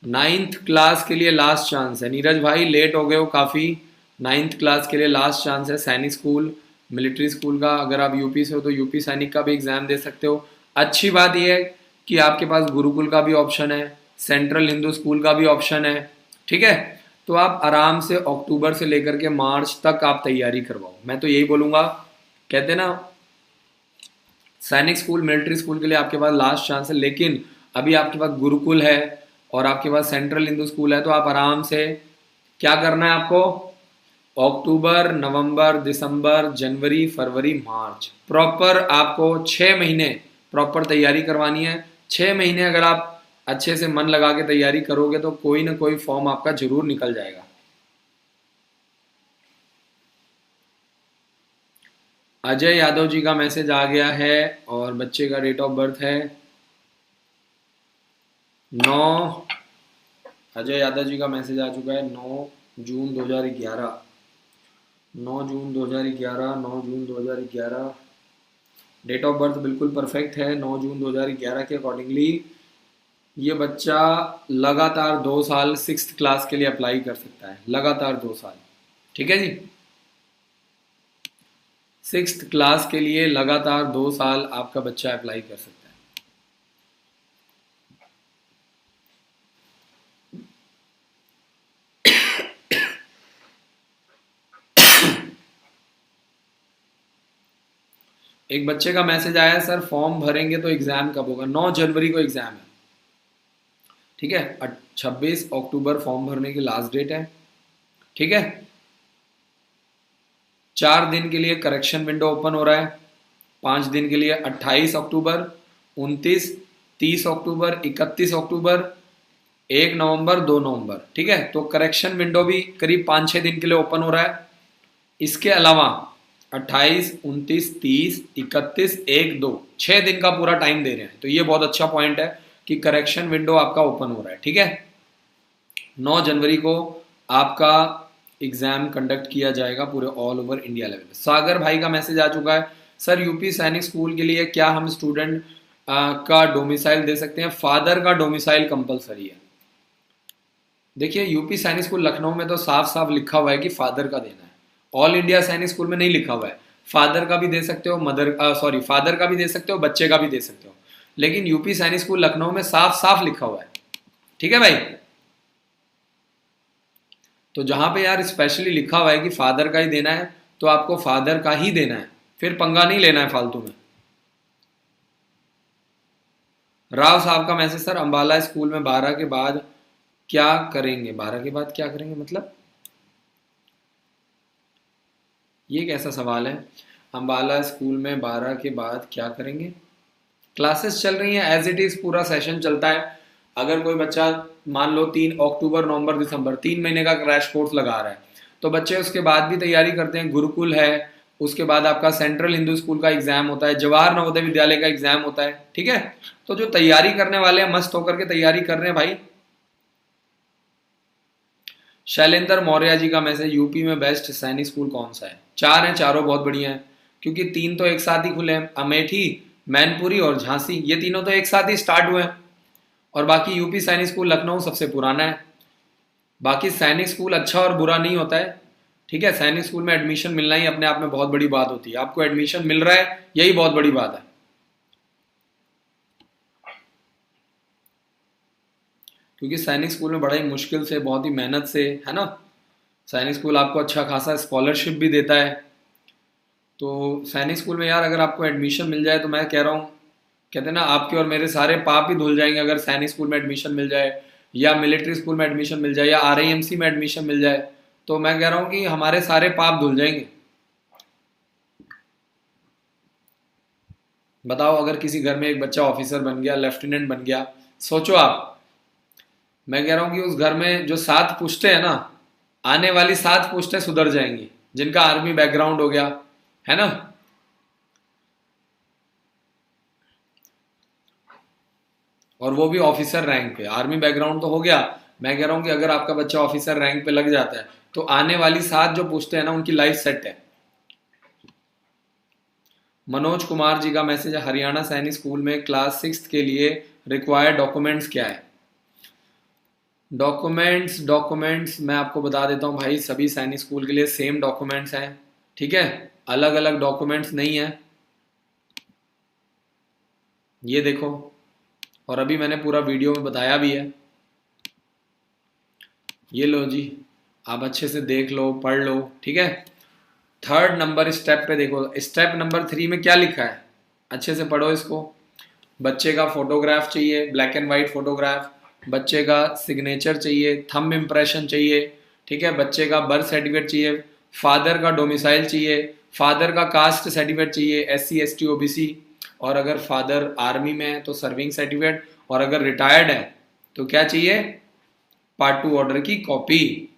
नाइन्थ क्लास के लिए लास्ट चांस है नीरज भाई, लेट हो गए हो काफ़ी। नाइन्थ क्लास के लिए लास्ट चांस है। सैनिक स्कूल, मिलिट्री स्कूल का, अगर आप यूपी से हो तो यूपी सैनिक का भी एग्जाम दे सकते हो। अच्छी बात यह है कि आपके पास गुरुकुल का भी ऑप्शन है, सेंट्रल हिंदू स्कूल का भी ऑप्शन है। ठीक है, तो आप आराम से अक्टूबर से लेकर के मार्च तक आप तैयारी करवाओ, मैं तो यही बोलूँगा। कहते ना, सैनिक स्कूल मिलिट्री स्कूल के लिए आपके पास लास्ट चांस है, लेकिन अभी आपके पास गुरुकुल है और आपके पास सेंट्रल हिंदू स्कूल है, तो आप आराम से क्या करना है आपको, अक्टूबर, नवंबर, दिसंबर, जनवरी, फरवरी, मार्च, प्रॉपर आपको 6 महीने प्रॉपर तैयारी करवानी है। 6 महीने अगर आप अच्छे से मन लगा के तैयारी करोगे तो कोई ना कोई फॉर्म आपका जरूर निकल जाएगा। अजय यादव जी का मैसेज आ गया है और बच्चे का डेट ऑफ बर्थ है 9, अजय यादव जी का मैसेज आ चुका है 9 जून 2011, 9 जून 2011, 9 जून 2011। डेट ऑफ बर्थ बिल्कुल परफेक्ट है 9 जून 2011 के अकॉर्डिंगली। ये बच्चा लगातार 2 साल 6th क्लास के लिए अप्लाई कर सकता है, लगातार 2 साल। ठीक है जी, 6th क्लास के लिए लगातार 2 साल आपका बच्चा अप्लाई कर सकता है। एक बच्चे का मैसेज आया, सर फॉर्म भरेंगे तो एग्जाम कब होगा? 9 जनवरी को एग्जाम है। ठीक है, 26 अक्टूबर फॉर्म भरने की लास्ट डेट है। ठीक है, 4 दिन के लिए करेक्शन विंडो ओपन हो रहा है, 5 दिन के लिए 28 अक्टूबर, 29, 30 अक्टूबर, 31 अक्टूबर, 1 नवंबर, 2 नवंबर। ठीक है, तो करेक्शन विंडो भी करीब 5-6 दिन के लिए ओपन हो रहा है। इसके अलावा 28, 29, 30, 31, 1, 2, 6 दिन का पूरा टाइम दे रहे हैं। तो ये बहुत अच्छा पॉइंट है कि करेक्शन विंडो आपका ओपन हो रहा है। ठीक है, 9 जनवरी को आपका एग्जाम कंडक्ट किया जाएगा पूरे ऑल ओवर इंडिया लेवल पे। सागर भाई का मैसेज आ चुका है, सर यूपी सैनिक स्कूल के लिए क्या हम स्टूडेंट का डोमिसाइल दे सकते हैं? फादर का डोमिसाइल कंपलसरी है। देखिए, यूपी सैनिक स्कूल लखनऊ में तो साफ साफ लिखा हुआ है कि फादर का देना है। ऑल इंडिया सैनिक स्कूल में नहीं लिखा हुआ है। फादर का भी दे सकते हो, फादर का भी दे सकते हो, बच्चे का भी दे सकते हो, लेकिन यूपी सैनिक स्कूल लखनऊ में साफ साफ लिखा हुआ है। ठीक है भाई, तो जहां पे यार स्पेशली लिखा हुआ है कि फादर का ही देना है तो आपको फादर का ही देना है, फिर पंगा नहीं लेना है फालतू में। राव साहब का मैसेज, सर अंबाला स्कूल में 12 के बाद क्या करेंगे? 12 के बाद क्या करेंगे मतलब, ये कैसा सवाल है? अंबाला स्कूल में 12 के बाद क्या करेंगे? क्लासेस चल रही हैं एज इट इज, पूरा सेशन चलता है। अगर कोई बच्चा मान लो 3 अक्टूबर, नवंबर, दिसंबर 3 महीने का क्रैश कोर्स लगा रहा है, तो बच्चे उसके बाद भी तैयारी करते हैं। गुरुकुल है, उसके बाद आपका सेंट्रल हिंदू स्कूल का एग्जाम होता है, जवाहर नवोदय विद्यालय का एग्जाम होता है। ठीक है, तो जो तैयारी करने वाले हैं मस्त होकर के तैयारी कर रहे हैं भाई। शैलेंद्र मौर्य जी का मैसेज, यूपी में बेस्ट सैनिक स्कूल कौन सा है? 4 हैं, चारों बहुत बढ़िया हैं, क्योंकि 3 तो एक साथ ही खुले हैं, अमेठी, मैनपुरी और झांसी, ये तीनों तो एक साथ ही स्टार्ट हुए हैं। और बाकी यूपी सैनिक स्कूल लखनऊ सबसे पुराना है। बाकी सैनिक स्कूल अच्छा और बुरा नहीं होता है। ठीक है, सैनिक स्कूल में एडमिशन मिलना ही अपने आप में बहुत बड़ी बात होती है। आपको एडमिशन मिल रहा है, यही बहुत बड़ी बात है, क्योंकि सैनिक स्कूल में बड़ा ही मुश्किल से, बहुत ही मेहनत से, है ना, सैनिक स्कूल आपको अच्छा खासा स्कॉलरशिप भी देता है। तो सैनिक स्कूल में यार अगर आपको एडमिशन मिल जाए तो मैं कह रहा हूँ, कहते हैं ना, आपके और मेरे सारे पाप ही धुल जाएंगे अगर सैनिक स्कूल में एडमिशन मिल जाए। या मिलिट्री स्कूल में एडमिशन मिल जाए या आरआईएमसी में एडमिशन मिल जाए, तो मैं कह रहा हूं कि हमारे सारे पाप धुल जाएंगे। बताओ, अगर किसी घर में एक बच्चा ऑफिसर बन गया, लेफ्टिनेंट बन गया, सोचो आप, मैं कह रहा हूं कि उस घर में जो 7 पुश्तें हैं ना, आने वाली 7 पुश्तें सुधर जाएंगी, जिनका आर्मी बैकग्राउंड हो गया है ना। और वो भी ऑफिसर रैंक पे, आर्मी बैकग्राउंड तो हो गया, मैं कह रहा हूं कि अगर आपका बच्चा ऑफिसर रैंक पे लग जाता है तो आने वाली 7 जो पुश्तें हैं ना, उनकी लाइफ सेट है। मनोज कुमार जी का मैसेज है, हरियाणा सैनिक स्कूल में क्लास 6 के लिए रिक्वायर्ड डॉक्यूमेंट्स क्या है? डॉक्यूमेंट्स मैं आपको बता देता हूं भाई, सभी सैनिक स्कूल के लिए सेम डॉक्यूमेंट्स हैं, ठीक है, अलग अलग डॉक्यूमेंट्स नहीं है। ये देखो, और अभी मैंने पूरा वीडियो में बताया भी है। ये लो जी, आप अच्छे से देख लो, पढ़ लो, ठीक है। 3rd नंबर स्टेप पे देखो, स्टेप नंबर 3 में क्या लिखा है, अच्छे से पढ़ो इसको। बच्चे का फोटोग्राफ चाहिए, ब्लैक एंड वाइट फोटोग्राफ, बच्चे का सिग्नेचर चाहिए, थंब इम्प्रेशन चाहिए, ठीक है, बच्चे का बर्थ सर्टिफिकेट चाहिए, फादर का डोमिसाइल चाहिए, फादर का कास्ट सर्टिफिकेट चाहिए, SC ST OBC, और अगर फादर आर्मी में है तो सर्विंग सर्टिफिकेट, और अगर रिटायर्ड है तो क्या चाहिए, पार्ट 2 ऑर्डर की कॉपी।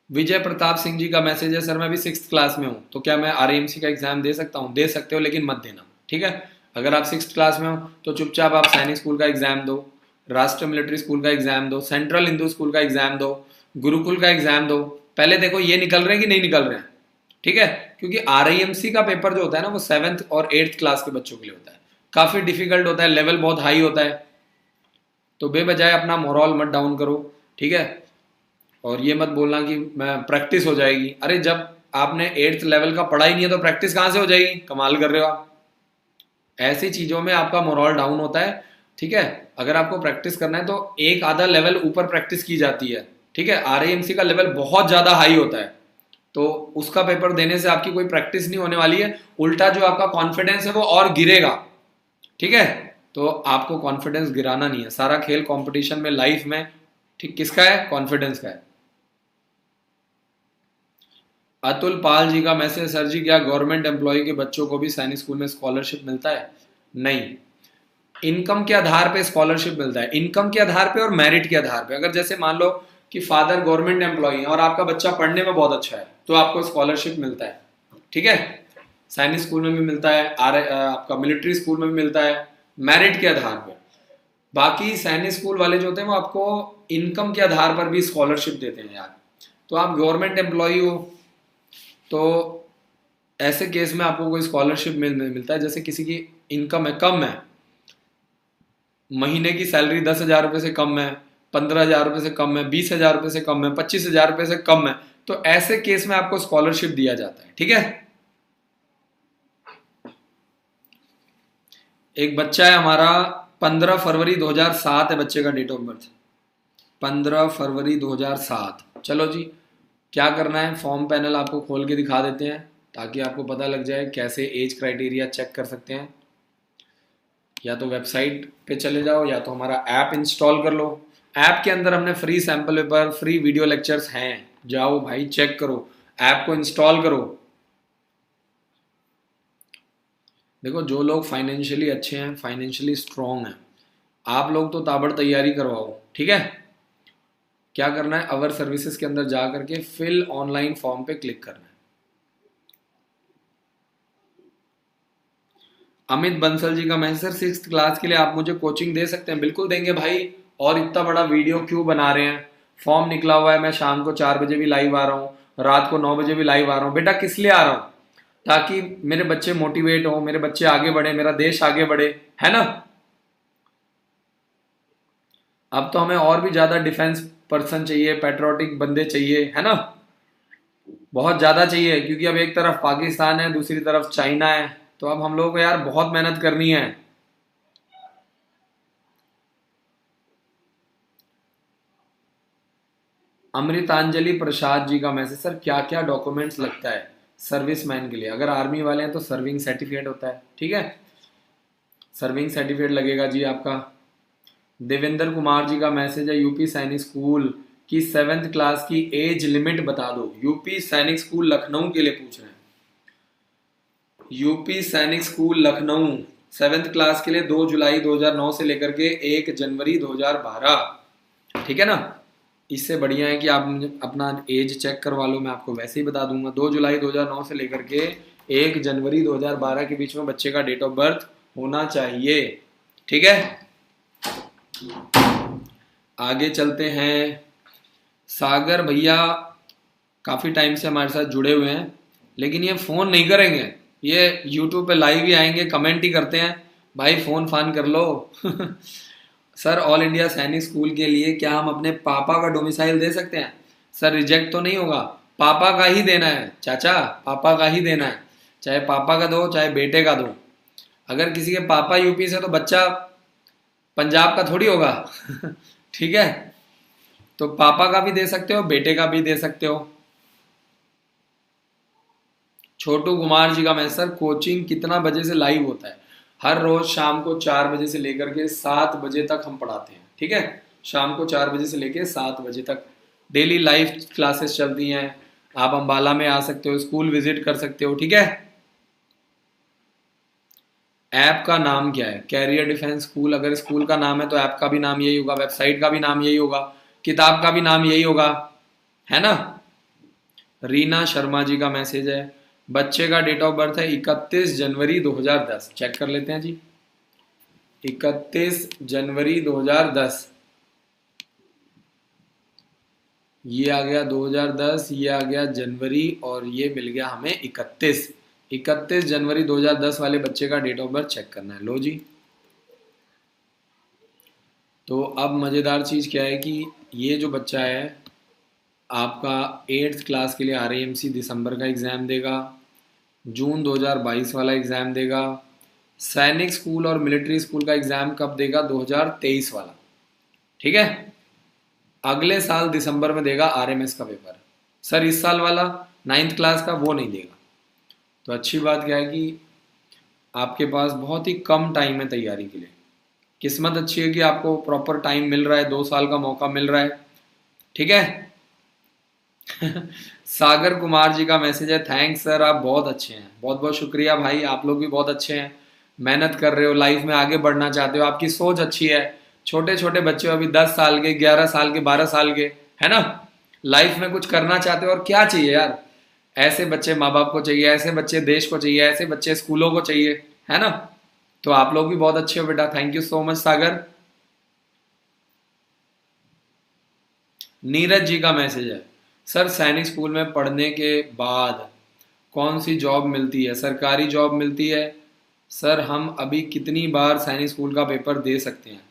विजय प्रताप सिंह जी का मैसेज है, सर मैं भी 6th क्लास में हूँ, तो क्या मैं RAMC का एग्जाम दे सकता हूँ? दे सकते हो, लेकिन मत देना, ठीक है। अगर आप 6th क्लास में हो तो चुपचाप आप सैनिक स्कूल का एग्जाम दो, राष्ट्र मिलिट्री स्कूल का एग्जाम दो, सेंट्रल हिंदू स्कूल का एग्जाम दो, गुरुकुल का एग्जाम दो। पहले देखो ये निकल रहे हैं कि नहीं निकल रहे हैं, ठीक है, क्योंकि RAMC का पेपर जो होता है ना, वो 7th और 8th क्लास के बच्चों के लिए होता है, काफी डिफिकल्ट होता है, लेवल बहुत हाई होता है। तो बेबजाय अपना मोरल मत डाउन करो, ठीक है। और ये मत बोलना कि मैं प्रैक्टिस हो जाएगी, अरे जब आपने 8th लेवल का पढ़ा ही नहीं है तो प्रैक्टिस कहां से हो जाएगी, कमाल कर रहे हो आप। ऐसी चीजों में आपका मोरल डाउन होता है, ठीक है। अगर आपको प्रैक्टिस करना है तो एक आधा लेवल ऊपर प्रैक्टिस की जाती है, ठीक है। RAMC का लेवल बहुत ज्यादा हाई होता है, तो उसका पेपर देने से आपकी कोई प्रैक्टिस नहीं होने वाली है, उल्टा जो आपका कॉन्फिडेंस है वो और गिरेगा, ठीक है। तो आपको कॉन्फिडेंस गिराना नहीं है, सारा खेल कंपटीशन में, लाइफ में, ठीक, किसका है, कॉन्फिडेंस का है। अतुल पाल जी का मैसेज, सर जी क्या गवर्नमेंट एम्प्लॉय के बच्चों को भी सैनिक स्कूल में स्कॉलरशिप मिलता है? नहीं, इनकम के आधार पे स्कॉलरशिप मिलता है, इनकम के आधार पे और मेरिट के आधार पे। अगर जैसे मान लो कि फादर गवर्नमेंट एम्प्लॉय है और आपका बच्चा पढ़ने में बहुत अच्छा है तो आपको स्कॉलरशिप मिलता है, ठीक है। सैनिक स्कूल में भी मिलता है, आपका मिलिट्री स्कूल में भी मिलता है, मेरिट के आधार पे। बाकी सैनिक स्कूल वाले जो होते हैं वो आपको इनकम के आधार पर भी स्कॉलरशिप देते हैं यार। तो आप गवर्नमेंट एम्प्लॉय हो तो ऐसे केस में आपको कोई स्कॉलरशिप मिलता है, जैसे किसी की इनकम है, कम है, महीने की सैलरी 10,000 रुपये से कम है, 15,000 रुपये से कम है, 20,000 रुपये से कम है, 25,000 रुपये से कम है, तो ऐसे केस में आपको स्कॉलरशिप दिया जाता है, ठीक है। एक बच्चा है हमारा, 15 फरवरी 2007 है बच्चे का डेट ऑफ बर्थ, 15 फरवरी 2007। चलो जी, क्या करना है, फॉर्म पैनल आपको खोल के दिखा देते हैं ताकि आपको पता लग जाए कैसे एज क्राइटेरिया चेक कर सकते हैं। या तो वेबसाइट पे चले जाओ या तो हमारा ऐप इंस्टॉल कर लो। ऐप के अंदर हमने free sample paper, free video lectures हैं, जाओ भाई चेक करो, ऐप को इंस्टॉल करो। देखो, जो लोग फाइनेंशियली अच्छे हैं, फाइनेंशियली स्ट्रॉन्ग हैं, आप लोग तो ताबड़ तैयारी करवाओ, ठीक है। क्या करना है, अवर सर्विसेज के अंदर जा करके फिल ऑनलाइन फॉर्म पे क्लिक करना है। अमित बंसल जी का मैसेज, सर 6th क्लास के लिए आप मुझे कोचिंग दे सकते हैं? बिल्कुल देंगे भाई, और इतना बड़ा वीडियो क्यों बना रहे हैं, फॉर्म निकला हुआ है, मैं शाम को 4 बजे भी लाइव आ रहा हूँ, रात को 9 बजे भी लाइव आ रहा हूँ। बेटा किस लिए आ रहा हूँ, ताकि मेरे बच्चे मोटिवेट हो, मेरे बच्चे आगे बढ़े, मेरा देश आगे बढ़े, है ना। अब तो हमें और भी ज्यादा डिफेंस पर्सन चाहिए, पेट्रोटिक बंदे चाहिए, है ना, बहुत ज्यादा चाहिए, क्योंकि अब एक तरफ पाकिस्तान है, दूसरी तरफ चाइना है, तो अब हम लोगों को यार बहुत मेहनत करनी है। अमृतांजलि प्रसाद जी का मैसेज, सर क्या क्या डॉक्यूमेंट्स लगता है सर्विसमैन के लिए? अगर आर्मी वाले हैं तो सर्विंग सर्टिफिकेट होता है, ठीक है, सर्विंग सर्टिफिकेट लगेगा जी आपका। देवेंद्र कुमार जी का मैसेज है, यूपी सैनिक स्कूल की 7th क्लास की एज लिमिट बता दो। यूपी सैनिक स्कूल लखनऊ के लिए पूछ रहे हैं। यूपी सैनिक स्कूल लखनऊ 7th क्लास के लिए 2 जुलाई 2009 से लेकर के 1 जनवरी 2012। ठीक है ना। इससे बढ़िया है कि आप मुझे अपना एज चेक करवा लो, मैं आपको वैसे ही बता दूंगा। 2 जुलाई 2009 से लेकर के 1 जनवरी 2012 के बीच में बच्चे का डेट ऑफ बर्थ होना चाहिए। ठीक है, आगे चलते हैं। सागर भैया काफी टाइम से हमारे साथ जुड़े हुए हैं, लेकिन ये फोन नहीं करेंगे, ये यूट्यूब पे लाइव ही आएंगे, कमेंट ही करते हैं। भाई फोन फान कर लो। सर ऑल इंडिया सैनिक स्कूल के लिए क्या हम अपने पापा का डोमिसाइल दे सकते हैं? सर रिजेक्ट तो नहीं होगा, पापा का ही देना है चाचा, पापा का ही देना है। चाहे पापा का दो चाहे बेटे का दो। अगर किसी के पापा यूपी से तो बच्चा पंजाब का थोड़ी होगा। ठीक है, तो पापा का भी दे सकते हो, बेटे का भी दे सकते हो। छोटू कुमार जी का मैसेज, सर कोचिंग कितना बजे से लाइव होता है? हर रोज शाम को 4 बजे से लेकर के 7 बजे तक हम पढ़ाते हैं। ठीक है, शाम को 4 बजे से लेकर 7 बजे तक डेली लाइव क्लासेस चलती हैं। आप अंबाला में आ सकते हो, स्कूल विजिट कर सकते हो। ठीक है, ऐप का नाम क्या है? Career defence school. अगर स्कूल का नाम है तो ऐप का भी नाम यही होगा, वेबसाइट का भी नाम यही होगा, किताब का भी नाम यही होगा, है ना। रीना शर्मा जी का मैसेज है, बच्चे का डेट ऑफ बर्थ है 31 जनवरी 2010। चेक कर लेते हैं जी, 31 जनवरी 2010। ये आ गया 2010, ये आ गया जनवरी, और ये मिल गया हमें 31 जनवरी 2010 वाले बच्चे का डेट ऑफ बर्थ चेक करना है। लो जी, तो अब मज़ेदार चीज़ क्या है कि ये जो बच्चा है आपका 8th क्लास के लिए RAMC दिसंबर का एग्ज़ाम देगा, जून 2022 वाला एग्ज़ाम देगा। सैनिक स्कूल और मिलिट्री स्कूल का एग्ज़ाम कब देगा? 2023 वाला। ठीक है, अगले साल दिसंबर में देगा RMS का पेपर। सर इस साल वाला 9th क्लास का वो नहीं देगा। तो अच्छी बात क्या है कि आपके पास बहुत ही कम टाइम है तैयारी के लिए। किस्मत अच्छी है कि आपको प्रॉपर टाइम मिल रहा है, 2 साल का मौका मिल रहा है। ठीक है। सागर कुमार जी का मैसेज है, थैंक्स सर आप बहुत अच्छे हैं। बहुत बहुत शुक्रिया भाई, आप लोग भी बहुत अच्छे हैं, मेहनत कर रहे हो, लाइफ में आगे बढ़ना चाहते हो, आपकी सोच अच्छी है। छोटे छोटे बच्चे हो, अभी 10 साल के, 11 साल के, 12 साल के, है ना। लाइफ में कुछ करना चाहते हो, और क्या चाहिए यार? ऐसे बच्चे माँ बाप को चाहिए, ऐसे बच्चे देश को चाहिए, ऐसे बच्चे स्कूलों को चाहिए, है ना। तो आप लोग भी बहुत अच्छे हो बेटा, थैंक यू सो मच सागर। नीरज जी का मैसेज है, सर सैनिक स्कूल में पढ़ने के बाद कौन सी जॉब मिलती है? सरकारी जॉब मिलती है। सर हम अभी कितनी बार सैनिक स्कूल का पेपर दे सकते हैं?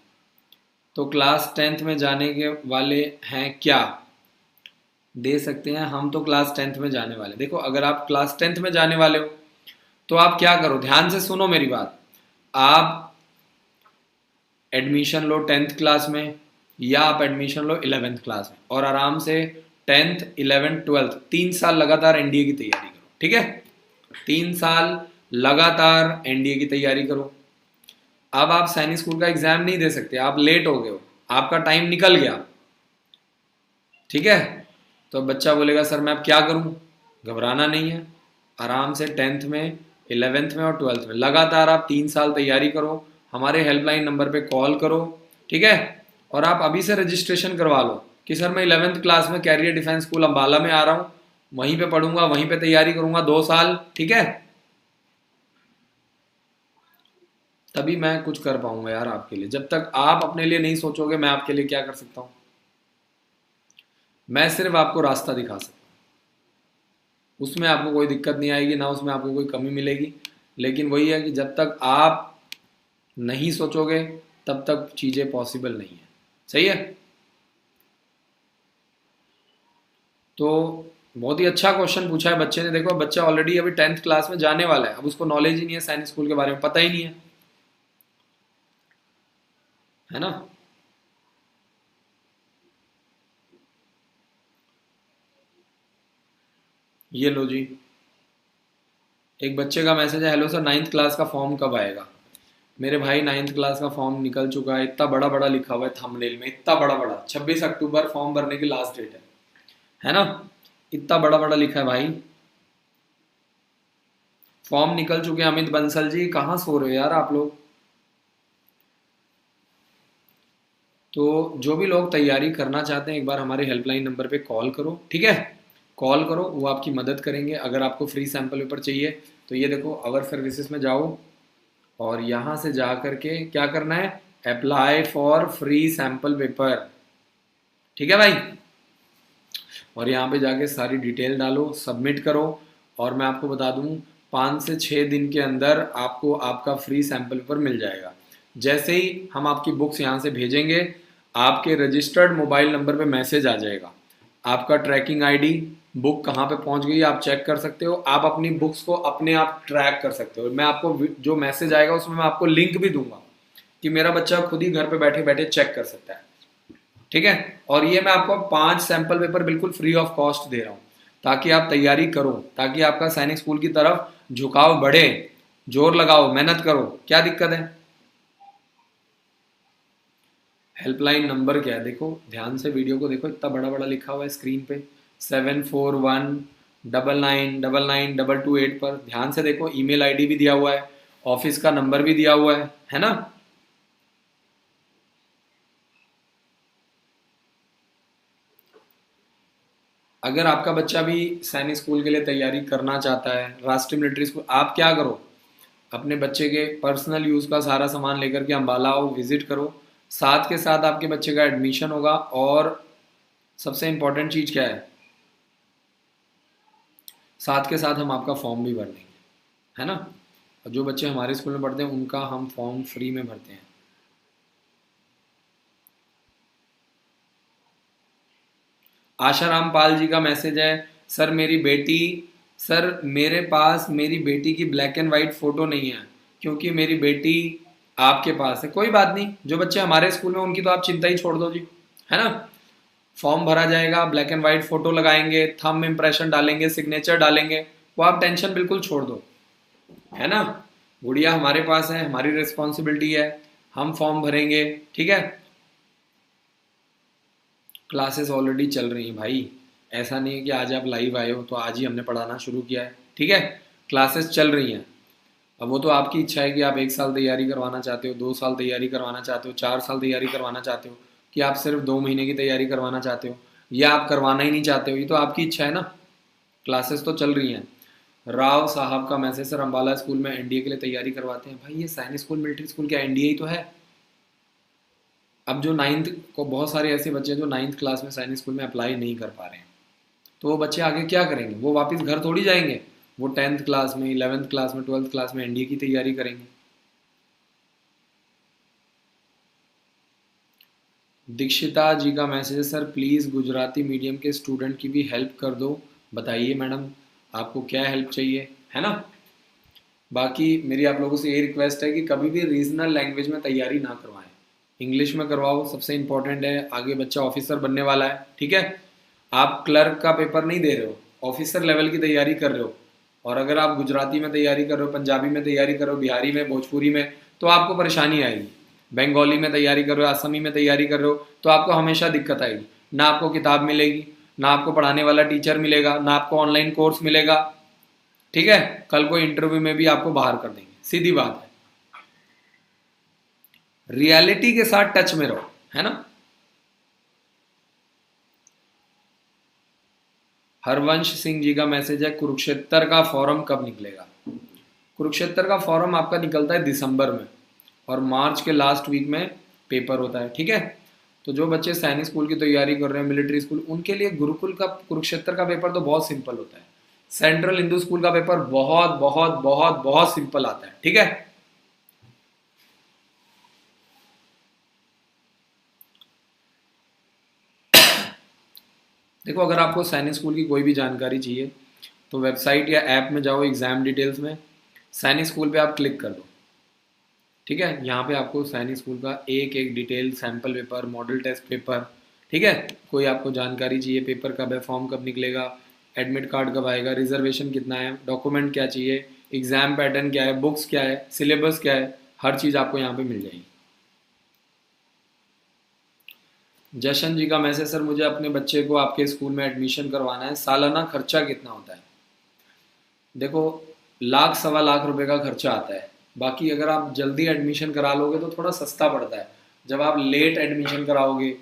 तो क्लास 10th में जाने के वाले हैं क्या? दे सकते हैं, हम तो क्लास 10th में जाने वाले। देखो अगर आप क्लास 10th में जाने वाले हो तो आप क्या करो, ध्यान से सुनो मेरी बात। आप एडमिशन लो 10th क्लास में, या आप एडमिशन लो 11th क्लास में, और आराम से 10th 11th 12th 3 साल लगातार एनडीए की तैयारी करो। ठीक है, 3 साल लगातार एनडीए की तैयारी करो। अब आप सैनिक स्कूल का एग्जाम नहीं दे सकते, आप लेट हो गए हो, आपका टाइम निकल गया। ठीक है, तो बच्चा बोलेगा सर मैं अब क्या करूं? घबराना नहीं है, आराम से 10th में 11th में और 12th में लगातार आप 3 साल तैयारी करो। हमारे हेल्पलाइन नंबर पे कॉल करो। ठीक है, और आप अभी से रजिस्ट्रेशन करवा लो कि सर मैं 11th क्लास में कैरियर डिफेंस स्कूल अम्बाला में आ रहा हूँ, वहीं पे पढ़ूंगा, वहीं पे तैयारी करूंगा 2 साल। ठीक है, तभी मैं कुछ कर पाऊंगा यार आपके लिए। जब तक आप अपने लिए नहीं सोचोगे मैं आपके लिए क्या कर सकता हूँ? मैं सिर्फ आपको रास्ता दिखा सकता हूँ, उसमें आपको कोई दिक्कत नहीं आएगी, ना उसमें आपको कोई कमी मिलेगी। लेकिन वही है कि जब तक आप नहीं सोचोगे तब तक चीज़ें पॉसिबल नहीं है। सही है, तो बहुत ही अच्छा क्वेश्चन पूछा है बच्चे ने। देखो बच्चा ऑलरेडी अभी 10th क्लास में जाने वाला है, अब उसको नॉलेज ही नहीं है सैनिक स्कूल के बारे में, पता ही नहीं है ना। ये लो जी, एक बच्चे का मैसेज है, हेलो सर 9th क्लास का फॉर्म कब आएगा? मेरे भाई 9th क्लास का फॉर्म निकल चुका है, इतना बड़ा बड़ा लिखा हुआ है थंबनेल में, इतना बड़ा बड़ा, 26 अक्टूबर फॉर्म भरने की लास्ट डेट है ना, इतना बड़ा बड़ा लिखा है भाई। फॉर्म निकल चुके हैं। अमित बंसल जी कहाँ सो रहे हो यार आप लोग। तो जो भी लोग तैयारी करना चाहते हैं एक बार हमारे हेल्पलाइन नंबर पे कॉल करो, ठीक है, कॉल करो, वो आपकी मदद करेंगे। अगर आपको फ्री सैम्पल पेपर चाहिए तो ये देखो अवर सर्विसेज में जाओ और यहाँ से जा करके क्या करना है, apply for free sample paper, ठीक है भाई। और यहाँ पे जाके सारी डिटेल डालो, सबमिट करो, और मैं आपको बता दूँ 5 से 6 दिन के अंदर आपको आपका फ्री सैम्पल पेपर मिल जाएगा। जैसे ही हम आपकी बुक्स यहाँ से भेजेंगे आपके रजिस्टर्ड मोबाइल नंबर पे मैसेज आ जाएगा, आपका ट्रैकिंग आईडी, बुक कहाँ पे पहुँच गई आप चेक कर सकते हो, आप अपनी बुक्स को अपने आप ट्रैक कर सकते हो। मैं आपको जो मैसेज आएगा उसमें मैं आपको लिंक भी दूंगा कि मेरा बच्चा खुद ही घर पे बैठे बैठे चेक कर सकता है, ठीक है। और ये मैं आपको 5 सैंपल पेपर बिल्कुल फ्री ऑफ कॉस्ट दे रहा हूँ ताकि आप तैयारी करो, ताकि आपका सैनिक स्कूल की तरफ झुकाव बढ़े, जोर लगाओ, मेहनत करो। क्या दिक्कत है। हेल्पलाइन नंबर क्या है देखो, ध्यान से वीडियो को देखो, इतना बड़ा बड़ा लिखा हुआ है स्क्रीन पे, 7419999228 पर ध्यान से देखो। ईमेल आईडी भी दिया हुआ है, ऑफिस का नंबर भी दिया हुआ है ना। अगर आपका बच्चा भी सैनिक स्कूल के लिए तैयारी करना चाहता है, राष्ट्रीय मिलिट्री स्कूल, आप क्या करो, अपने बच्चे के पर्सनल यूज़ का सारा सामान लेकर के अम्बाला आओ, विजिट करो, साथ के साथ आपके बच्चे का एडमिशन होगा। और सबसे इम्पोर्टेंट चीज़ क्या है, साथ के साथ हम आपका फॉर्म भी भर देंगे, है ना। और जो बच्चे हमारे स्कूल में पढ़ते हैं उनका हम फॉर्म फ्री में भरते हैं। आशाराम पाल जी का मैसेज है, सर मेरी बेटी, सर मेरे पास मेरी बेटी की ब्लैक एंड वाइट फ़ोटो नहीं है क्योंकि मेरी बेटी आपके पास है। कोई बात नहीं, जो बच्चे हमारे स्कूल में उनकी तो आप चिंता ही छोड़ दो जी, है ना। फॉर्म भरा जाएगा, ब्लैक एंड वाइट फ़ोटो लगाएंगे, थंब इम्प्रेशन डालेंगे, सिग्नेचर डालेंगे, वो आप टेंशन बिल्कुल छोड़ दो, है ना। गुड़िया हमारे पास है, हमारी रिस्पॉन्सिबिलिटी है, हम फॉर्म भरेंगे, ठीक है। क्लासेस ऑलरेडी चल रही हैं भाई, ऐसा नहीं है कि आज आप लाइव आए हो तो आज ही हमने पढ़ाना शुरू किया है, ठीक है। क्लासेस चल रही हैं। अब वो तो आपकी इच्छा है कि आप 1 साल तैयारी करवाना चाहते हो, 2 साल तैयारी करवाना चाहते हो, 4 साल तैयारी करवाना चाहते हो, कि आप सिर्फ 2 महीने की तैयारी करवाना चाहते हो, या आप करवाना ही नहीं चाहते हो, ये तो आपकी इच्छा है ना। क्लासेस तो चल रही हैं। राव साहब का मैसेज, सर अम्बाला स्कूल में एनडीए के लिए तैयारी करवाते हैं। भाई ये सैनिक स्कूल मिलिट्री स्कूल क्या एनडीए ही तो है। अब जो 9th को, बहुत सारे ऐसे बच्चे हैं जो 9th क्लास में सैनिक स्कूल में अप्लाई नहीं कर पा रहे हैं, तो वो बच्चे आगे क्या करेंगे, वो वापस घर थोड़ी जाएंगे, वो 10th क्लास में, 11th क्लास में, 12th क्लास में एनडीए की तैयारी करेंगे। दीक्षिता जी का मैसेज है, सर प्लीज़ गुजराती मीडियम के स्टूडेंट की भी हेल्प कर दो। बताइए मैडम आपको क्या हेल्प चाहिए, है ना। बाकी मेरी आप लोगों से ये रिक्वेस्ट है कि कभी भी रीजनल लैंग्वेज में तैयारी ना करवाएं, इंग्लिश में करवाओ, सबसे इंपॉर्टेंट है, आगे बच्चा ऑफिसर बनने वाला है, ठीक है। आप क्लर्क का पेपर नहीं दे रहे हो, ऑफिसर लेवल की तैयारी कर रहे हो। और अगर आप गुजराती में तैयारी कर रहे हो, पंजाबी में तैयारी कर रहे हो, बिहारी में, भोजपुरी में, तो आपको परेशानी आएगी। बंगाली में तैयारी कर रहे हो, असमी में तैयारी कर रहे हो, तो आपको हमेशा दिक्कत आएगी। ना आपको किताब मिलेगी, ना आपको पढ़ाने वाला टीचर मिलेगा, ना आपको ऑनलाइन कोर्स मिलेगा, ठीक है। कल को इंटरव्यू में भी आपको बाहर कर देंगे, सीधी बात है। रियलिटी के साथ टच में रहो, है ना। हरवंश सिंह जी का मैसेज है, कुरुक्षेत्र का फॉर्म कब निकलेगा। कुरुक्षेत्र का फॉर्म आपका निकलता है दिसंबर में, और मार्च के लास्ट वीक में पेपर होता है, ठीक है। तो जो बच्चे सैनिक स्कूल की तैयारी कर रहे हैं, मिलिट्री स्कूल, उनके लिए गुरुकुल का कुरुक्षेत्र का पेपर तो बहुत सिंपल होता है। सेंट्रल हिंदू स्कूल का पेपर बहुत बहुत बहुत बहुत सिंपल आता है, ठीक है। देखो अगर आपको सैनिक स्कूल की कोई भी जानकारी चाहिए तो वेबसाइट या ऐप में जाओ, एग्जाम डिटेल्स में सैनिक स्कूल पे आप क्लिक कर दो, ठीक है। यहाँ पे आपको सैनिक स्कूल का एक एक detail, sample paper, model test paper, ठीक है। कोई आपको जानकारी चाहिए, पेपर कब है, फॉर्म कब निकलेगा, एडमिट कार्ड कब आएगा, रिजर्वेशन कितना है, डॉक्यूमेंट क्या चाहिए, एग्जाम पैटर्न क्या है, बुक्स क्या है, सिलेबस क्या है, हर चीज़ आपको यहाँ पे मिल जाएगी। जशन जी का मैसेज, सर मुझे अपने बच्चे को आपके स्कूल में एडमिशन करवाना है, सालाना खर्चा कितना होता है? देखो, लाख सवा लाख रुपए का खर्चा आता है। बाकी अगर आप जल्दी एडमिशन करा लोगे तो थोड़ा सस्ता पड़ता है। जब आप लेट एडमिशन कराओगे,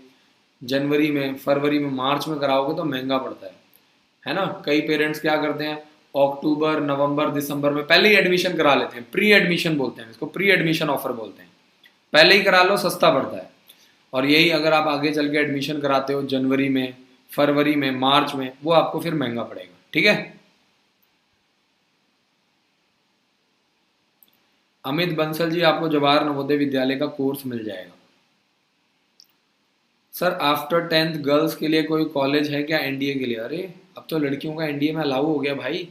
जनवरी में, फरवरी में, मार्च में कराओगे तो महंगा पड़ता है ना। कई पेरेंट्स क्या करते हैं, अक्टूबर, नवंबर, दिसंबर में पहले ही एडमिशन करा लेते हैं। प्री एडमिशन बोलते हैं इसको, प्री एडमिशन ऑफर बोलते हैं। पहले ही करा लो, सस्ता पड़ता है। और यही अगर आप आगे चल के एडमिशन कराते हो जनवरी में, फरवरी में, मार्च में, वो आपको फिर महंगा पड़ेगा। ठीक है। अमित बंसल जी, आपको जवाहर नवोदय विद्यालय का कोर्स मिल जाएगा। सर आफ्टर 10th गर्ल्स के लिए कोई कॉलेज है क्या एनडीए के लिए? अरे अब तो लड़कियों का एनडीए में अलाउ हो गया भाई।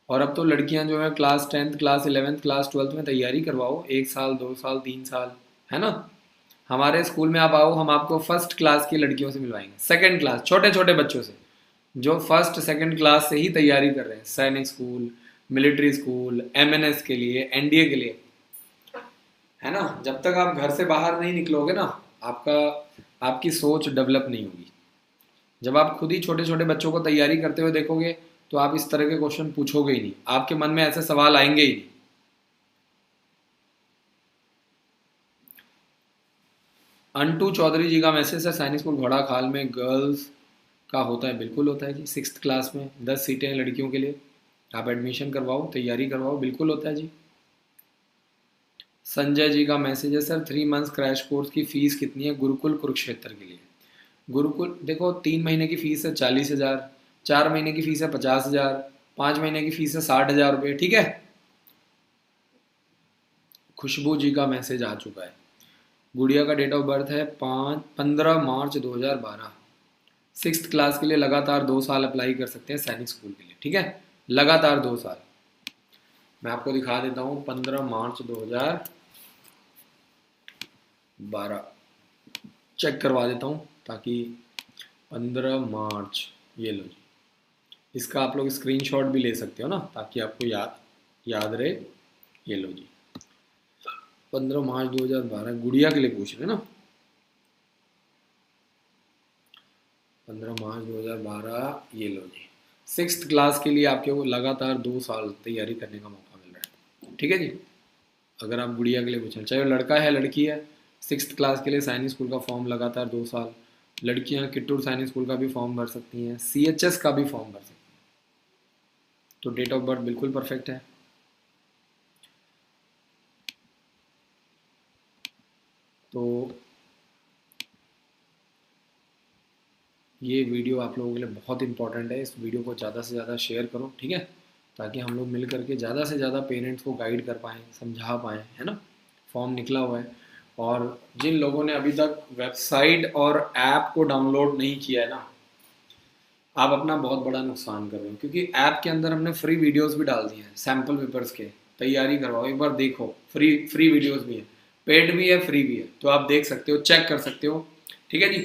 और अब तो लड़कियां जो है class 10th, class 11th, class 12th में तैयारी करवाओ, 1 साल, 2 साल, 3 साल, है ना। हमारे स्कूल में आप आओ, हम आपको फर्स्ट क्लास की लड़कियों से मिलवाएंगे, सेकंड क्लास, छोटे छोटे बच्चों से जो फर्स्ट सेकंड क्लास से ही तैयारी कर रहे हैं, सैनिक स्कूल, मिलिट्री स्कूल, एमएनएस के लिए, एनडीए के लिए, है ना। जब तक आप घर से बाहर नहीं निकलोगे ना, आपकी सोच डेवलप नहीं होगी। जब आप खुद ही छोटे छोटे बच्चों को तैयारी करते हुए देखोगे तो आप इस तरह के क्वेश्चन पूछोगे ही नहीं, आपके मन में ऐसे सवाल आएंगे ही नहीं। अंटू चौधरी जी का मैसेज है, सैनिक स्कूल घोड़ा खाल में गर्ल्स का होता है? बिल्कुल होता है जी। 6th क्लास में 10 सीटें हैं लड़कियों के लिए, आप एडमिशन करवाओ, तैयारी करवाओ, बिल्कुल होता है जी। संजय जी का मैसेज है, सर 3 मंथ्स क्रैश कोर्स की फीस कितनी है गुरुकुल कुरुक्षेत्र के लिए? गुरुकुल देखो, 3 महीने की फीस है 40,000, 4 महीने की फीस है 50,000, 5 महीने की फीस है 60,000 रुपये। ठीक है। खुशबू जी का मैसेज आ चुका है, गुड़िया का डेट ऑफ बर्थ है 15 मार्च 2012। 6th क्लास के लिए लगातार 2 साल अप्लाई कर सकते हैं सैनिक स्कूल के लिए। ठीक है, लगातार 2 साल। मैं आपको दिखा देता हूँ, 15 मार्च 2012 चेक करवा देता हूँ, ताकि 15 मार्च, ये लो जी, इसका आप लोग स्क्रीनशॉट भी ले सकते हो ना, ताकि आपको याद रहे। ये लो जी, 15 मार्च 2012 गुड़िया के लिए पूछ रहे हैं ना, 15 मार्च 2012, ये लो जी। 6th क्लास के लिए आपके को लगातार 2 साल तैयारी करने का मौका मिल रहा है। ठीक है जी। अगर आप गुड़िया के लिए पूछें, चाहे वो लड़का है लड़की है, 6th क्लास के लिए सैनिक स्कूल का फॉर्म लगातार 2 साल। लड़कियां किट्टूर सैनिक स्कूल का भी फॉर्म भर सकती हैं, CHS का भी फॉर्म भर सकती हैं। तो डेट ऑफ बर्थ बिल्कुल परफेक्ट है। तो ये वीडियो आप लोगों के लिए बहुत इंपॉर्टेंट है, इस वीडियो को ज़्यादा से ज़्यादा शेयर करो। ठीक है, ताकि हम लोग मिल करके ज़्यादा से ज़्यादा पेरेंट्स को गाइड कर पाएँ, समझा पाएँ, है ना। फॉर्म निकला हुआ है, और जिन लोगों ने अभी तक वेबसाइट और ऐप को डाउनलोड नहीं किया है ना, आप अपना बहुत बड़ा नुकसान कर रहे हो, क्योंकि ऐप के अंदर हमने फ्री वीडियोस भी डाल दिए हैं, सैम्पल पेपर्स के। तैयारी करवाओ, एक बार देखो, फ्री वीडियोस भी है, पेड भी है, फ्री भी है, तो आप देख सकते हो, चेक कर सकते हो। ठीक है जी।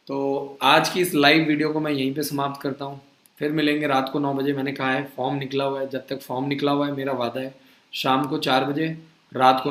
तो आज की इस लाइव वीडियो को मैं यहीं पे समाप्त करता हूँ, फिर मिलेंगे रात को 9 बजे। मैंने कहा है फॉर्म निकला हुआ है, जब तक फॉर्म निकला हुआ है, मेरा वादा है शाम को 4 बजे, रात को 9